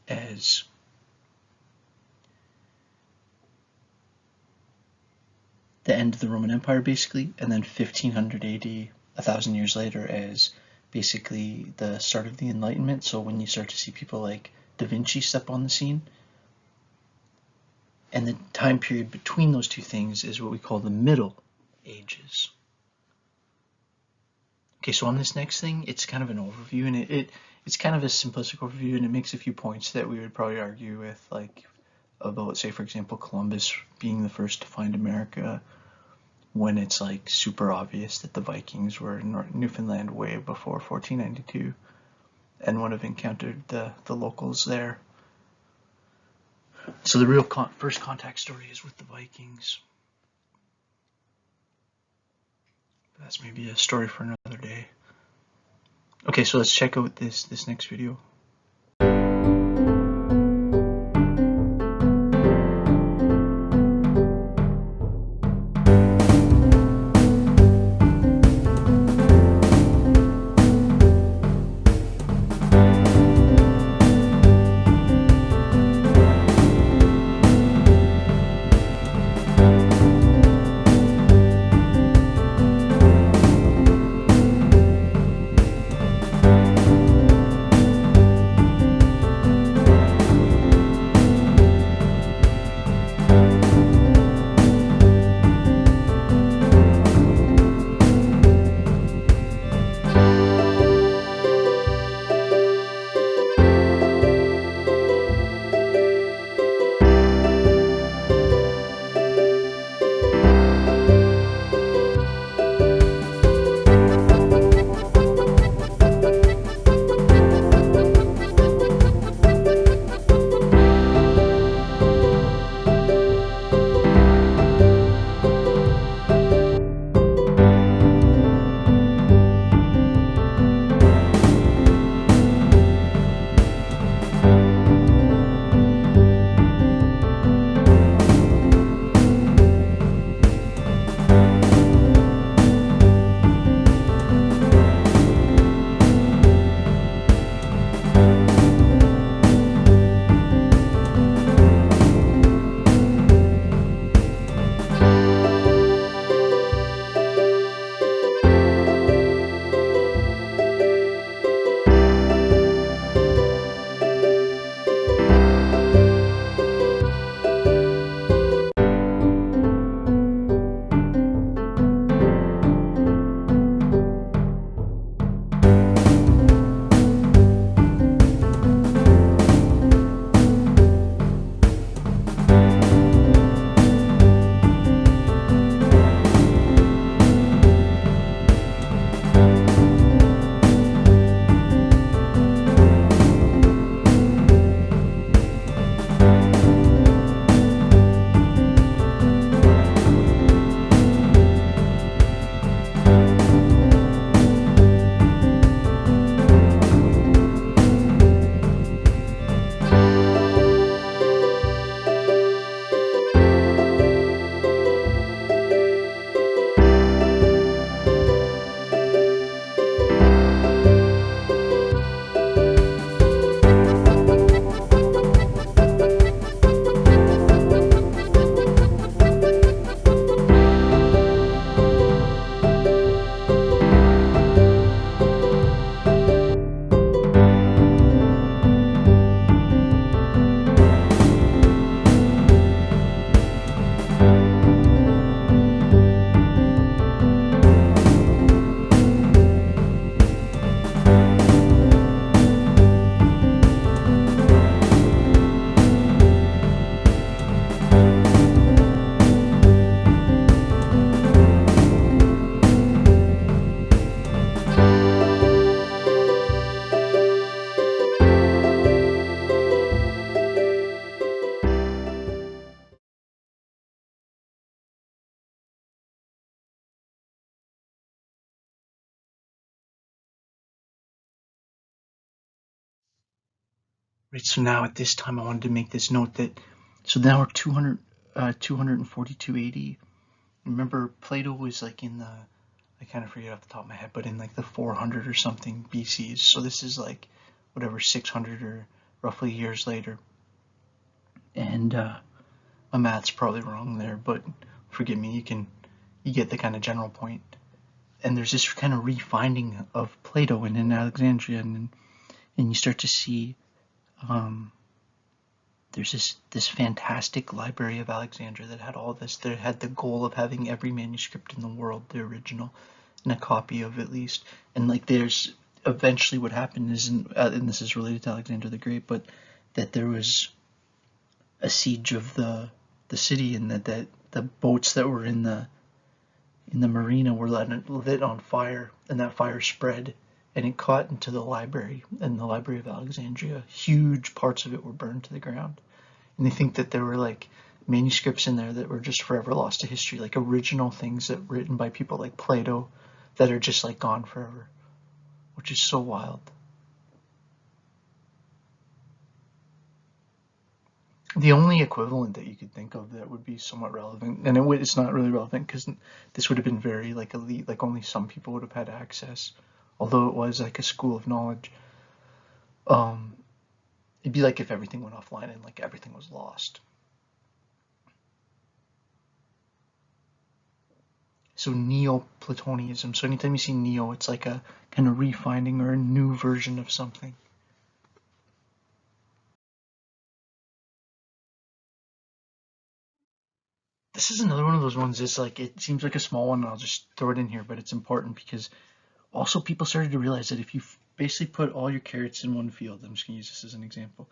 as the end of the Roman Empire, basically, and then 1500 AD, 1,000 years later, as basically the start of the Enlightenment. So when you start to see people like Da Vinci step on the scene, and the time period between those two things is what we call the Middle Ages. Okay, so on this next thing, it's kind of an overview, and it's kind of a simplistic overview, and it makes a few points that we would probably argue with, like about, say, for example, Columbus being the first to find America, when it's like super obvious that the Vikings were in Newfoundland way before 1492 and would have encountered the locals there. So the real first contact story is with the Vikings. That's maybe a story for another day. Okay, so let's check out this next video. Right, so now at this time I wanted to make this note that, so now we're 242 AD. Remember, Plato was like in the, I kind of forget off the top of my head, but in like the 400 or something BCs. So this is like whatever, 600 or roughly years later. And my math's probably wrong there, but forgive me, you get the kind of general point. And there's this kind of refinding of Plato in Alexandria, and you start to see there's this fantastic library of Alexandria that had all this. They had the goal of having every manuscript in the world, the original, and a copy of at least. And like there's eventually what happened is, and this is related to Alexander the Great, but that there was a siege of the city, and that the boats that were in the marina were lit on fire, and that fire spread and it caught into the library, and the Library of Alexandria. Huge parts of it were burned to the ground. And they think that there were like manuscripts in there that were just forever lost to history, like original things that were written by people like Plato that are just like gone forever, which is so wild. The only equivalent that you could think of that would be somewhat relevant, and it's not really relevant because this would have been very like elite, like only some people would have had access, although it was like a school of knowledge. It'd be like if everything went offline and like everything was lost. So Neoplatonism. So anytime you see neo, it's like a kind of refinding or a new version of something. This is another one of those ones. It's like, it seems like a small one, and I'll just throw it in here, but it's important because also people started to realize that if you basically put all your carrots in one field, I'm just going to use this as an example,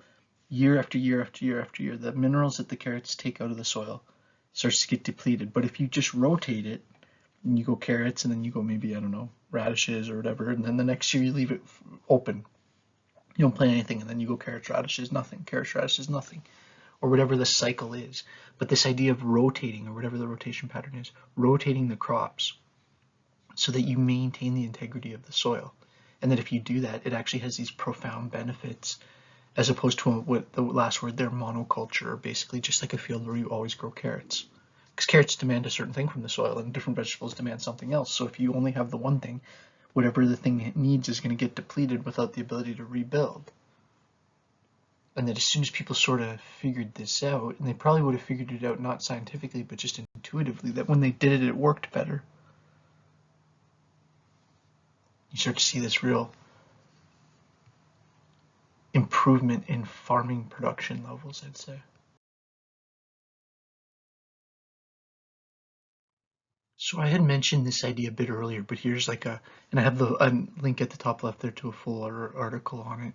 year after year after year after year, the minerals that the carrots take out of the soil starts to get depleted. But if you just rotate it, and you go carrots, and then you go maybe, I don't know, radishes or whatever, and then the next year you leave it open, you don't plant anything, and then you go carrots, radishes, nothing, carrots, radishes, nothing, or whatever the cycle is. But this idea of rotating, or whatever the rotation pattern is, rotating the crops so that you maintain the integrity of the soil, and that if you do that, it actually has these profound benefits, as opposed to what the last word there, monoculture, or basically just like a field where you always grow carrots. Because carrots demand a certain thing from the soil, and different vegetables demand something else. So if you only have the one thing, whatever the thing it needs is going to get depleted without the ability to rebuild. And that as soon as people sort of figured this out, and they probably would have figured it out not scientifically but just intuitively, that when they did it, it worked better. You start to see this real improvement in farming production levels, I'd say. So I had mentioned this idea a bit earlier, but here's like and I have a link at the top left there to a full article on it.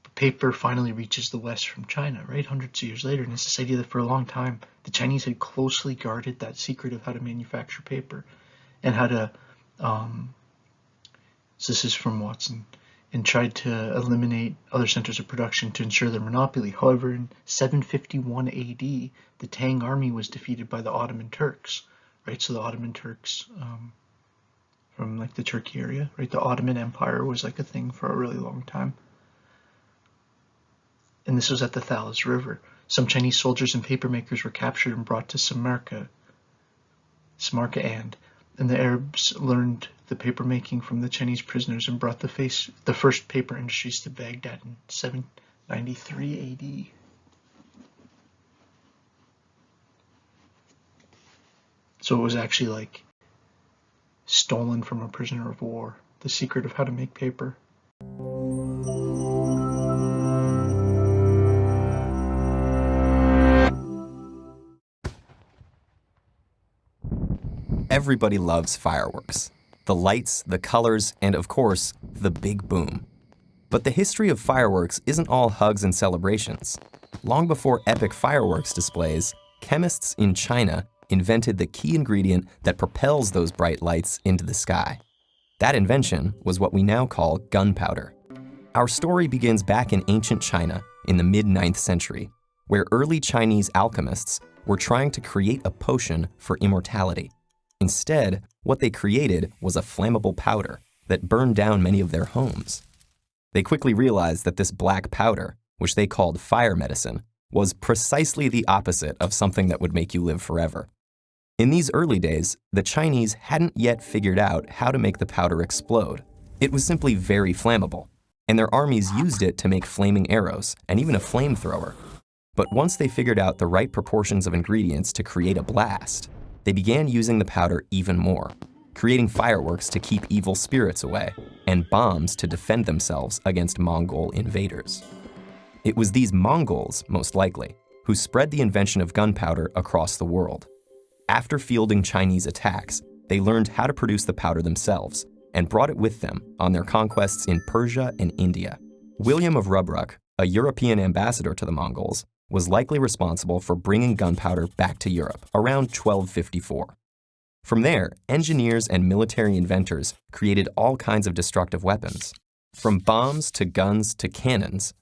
The paper finally reaches the West from China, right, hundreds of years later, and it's this idea that for a long time the Chinese had closely guarded that secret of how to manufacture paper and how to, so this is from Watson, and tried to eliminate other centers of production to ensure their monopoly. However, in 751 AD, the Tang army was defeated by the Ottoman Turks, right? So the Ottoman Turks, from like the Turkey area, right? The Ottoman Empire was like a thing for a really long time. And this was at the Thalys River. Some Chinese soldiers and papermakers were captured and brought to Samarkand, and the Arabs learned the papermaking from the Chinese prisoners and brought the first paper industries to Baghdad in 793 AD. So it was actually like stolen from a prisoner of war, the secret of how to make paper. Everybody loves fireworks. The lights, the colors, and of course, the big boom. But the history of fireworks isn't all hugs and celebrations. Long before epic fireworks displays, chemists in China invented the key ingredient that propels those bright lights into the sky. That invention was what we now call gunpowder. Our story begins back in ancient China in the mid-9th century, where early Chinese alchemists were trying to create a potion for immortality. Instead, what they created was a flammable powder that burned down many of their homes. They quickly realized that this black powder, which they called fire medicine, was precisely the opposite of something that would make you live forever. In these early days, the Chinese hadn't yet figured out how to make the powder explode. It was simply very flammable, and their armies used it to make flaming arrows and even a flamethrower. But once they figured out the right proportions of ingredients to create a blast, they began using the powder even more, creating fireworks to keep evil spirits away, and bombs to defend themselves against Mongol invaders. It was these Mongols, most likely, who spread the invention of gunpowder across the world. After fielding Chinese attacks, they learned how to produce the powder themselves and brought it with them on their conquests in Persia and India. William of Rubruck, a European ambassador to the Mongols, was likely responsible for bringing gunpowder back to Europe around 1254. From there, engineers and military inventors created all kinds of destructive weapons. From bombs to guns to cannons,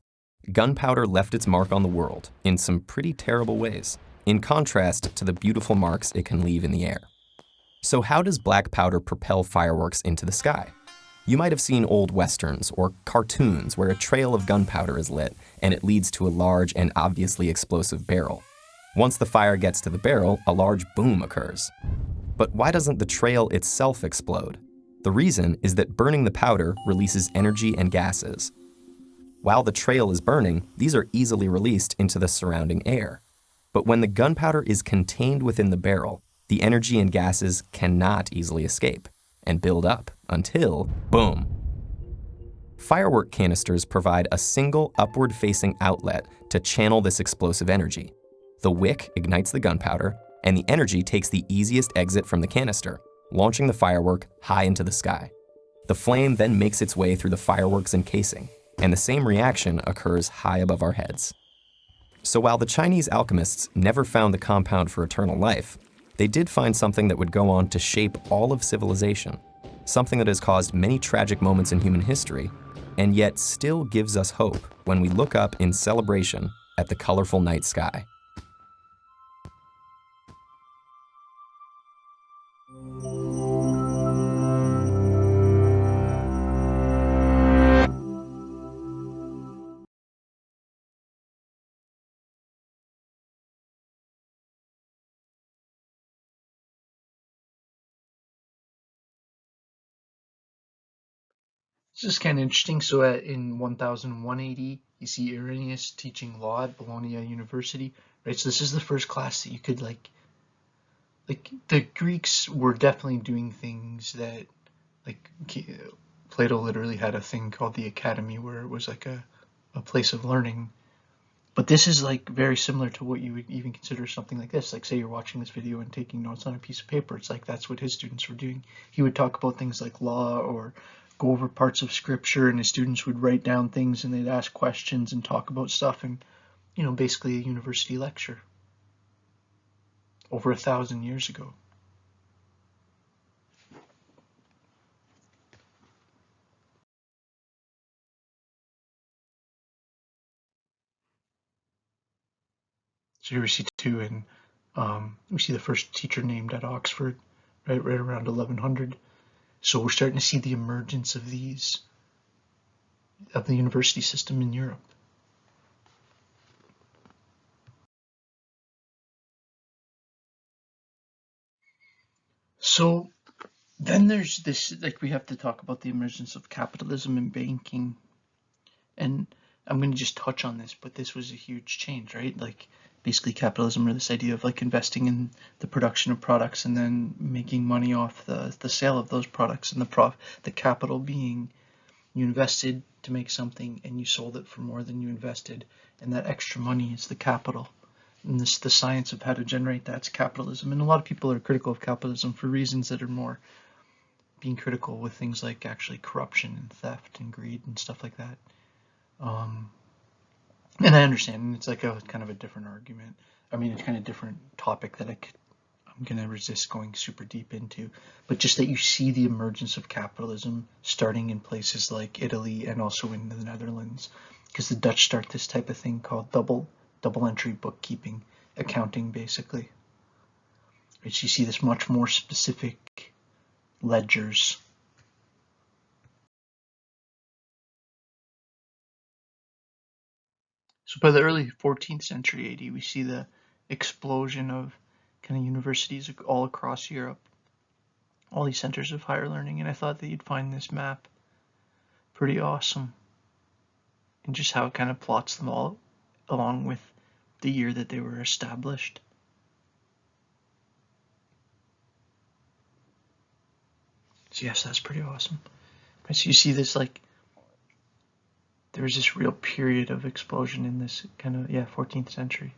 gunpowder left its mark on the world in some pretty terrible ways, in contrast to the beautiful marks it can leave in the air. So how does black powder propel fireworks into the sky? You might have seen old westerns or cartoons where a trail of gunpowder is lit and it leads to a large and obviously explosive barrel. Once the fire gets to the barrel, a large boom occurs. But why doesn't the trail itself explode? The reason is that burning the powder releases energy and gases. While the trail is burning, these are easily released into the surrounding air. But when the gunpowder is contained within the barrel, the energy and gases cannot easily escape and build up until, boom. Firework canisters provide a single upward-facing outlet to channel this explosive energy. The wick ignites the gunpowder, and the energy takes the easiest exit from the canister, launching the firework high into the sky. The flame then makes its way through the fireworks encasing, and the same reaction occurs high above our heads. So while the Chinese alchemists never found the compound for eternal life, they did find something that would go on to shape all of civilization, something that has caused many tragic moments in human history, and yet still gives us hope when we look up in celebration at the colorful night sky. This is kind of interesting. So in 1180, you see Irenaeus teaching law at Bologna University, right? So this is the first class that you could like the Greeks were definitely doing things that like Plato literally had a thing called the Academy where it was like a place of learning. But this is like very similar to what you would even consider something like this. Like say you're watching this video and taking notes on a piece of paper. It's like that's what his students were doing. He would talk about things like law or go over parts of scripture, and his students would write down things and they'd ask questions and talk about stuff, and basically a university lecture over 1,000 years ago. So here we see too, and we see the first teacher named at Oxford, right around 1100. So we're starting to see the emergence of the university system in Europe. So then there's this, like we have to talk about the emergence of capitalism and banking. And I'm going to just touch on this, but this was a huge change, right? Like basically capitalism, or this idea of like investing in the production of products and then making money off the sale of those products, and the capital being you invested to make something and you sold it for more than you invested, and that extra money is the capital. And the science of how to generate that's capitalism. And a lot of people are critical of capitalism for reasons that are more being critical with things like actually corruption and theft and greed and stuff like that. And I understand, and it's like a kind of a different argument. I mean, it's kind of a different topic that I'm going to resist going super deep into, but just that you see the emergence of capitalism starting in places like Italy and also in the Netherlands, because the Dutch start this type of thing called double entry bookkeeping, accounting basically. Right, so you see this much more specific ledgers So by the early 14th century AD, we see the explosion of kind of universities all across Europe, all these centers of higher learning, and I thought that you'd find this map pretty awesome, and just how it kind of plots them all along with the year that they were established. So yes, that's pretty awesome. So you see this, like, there was this real period of explosion in this kind of, 14th century.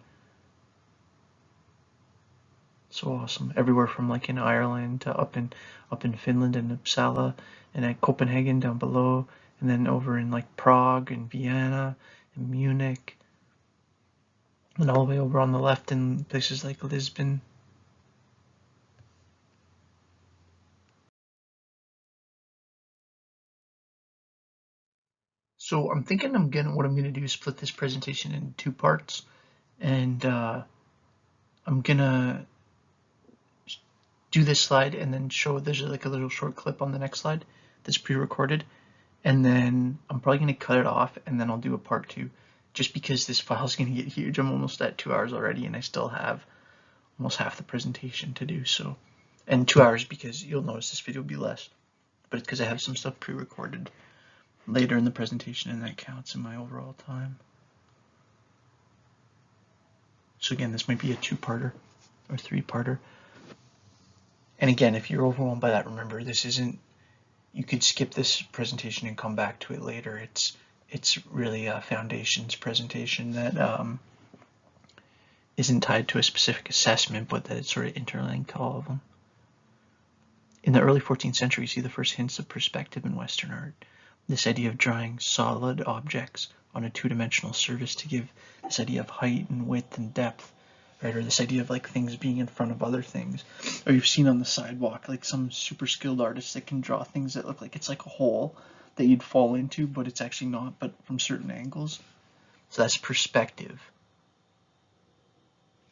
So awesome. Everywhere from like in Ireland to up in Finland and Uppsala, and at Copenhagen down below, and then over in like Prague and Vienna and Munich, and all the way over on the left in places like Lisbon. So I'm thinking what I'm gonna do is split this presentation into 2 parts, and I'm gonna do this slide and then show there's like a little short clip on the next slide that's pre-recorded, and then I'm probably gonna cut it off and then I'll do a part 2, just because this file is gonna get huge. I'm almost at 2 hours already and I still have almost half the presentation to do. So, and 2 hours because you'll notice this video will be less, but it's because I have some stuff pre-recorded later in the presentation and that counts in my overall time. So again, this might be a 2-parter or 3-parter. And again, if you're overwhelmed by that, remember, this isn't, you could skip this presentation and come back to it later. It's really a foundations presentation that isn't tied to a specific assessment, but that it's sort of interlinked to all of them. In the early 14th century, you see the first hints of perspective in Western art. This idea of drawing solid objects on a 2-dimensional surface to give this idea of height and width and depth, right? Or this idea of like things being in front of other things. Or you've seen on the sidewalk, like some super skilled artists that can draw things that look like it's like a hole that you'd fall into, but it's actually not, but from certain angles. So that's perspective.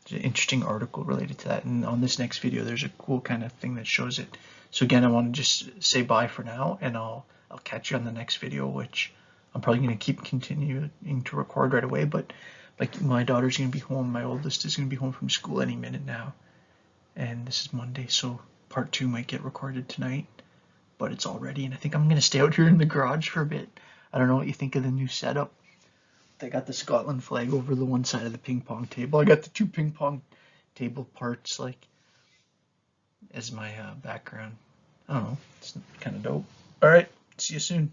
There's an interesting article related to that. And on this next video, there's a cool kind of thing that shows it. So again, I want to just say bye for now, and I'll catch you on the next video, which I'm probably going to keep continuing to record right away, but like my daughter's going to be home, my oldest is going to be home from school any minute now, and this is Monday, so part 2 might get recorded tonight, but it's all ready, and I think I'm going to stay out here in the garage for a bit. I don't know what you think of the new setup. They got the Scotland flag over the one side of the ping pong table. I got the 2 ping pong table parts like as my background. I don't know, it's kind of dope. All right, see you soon.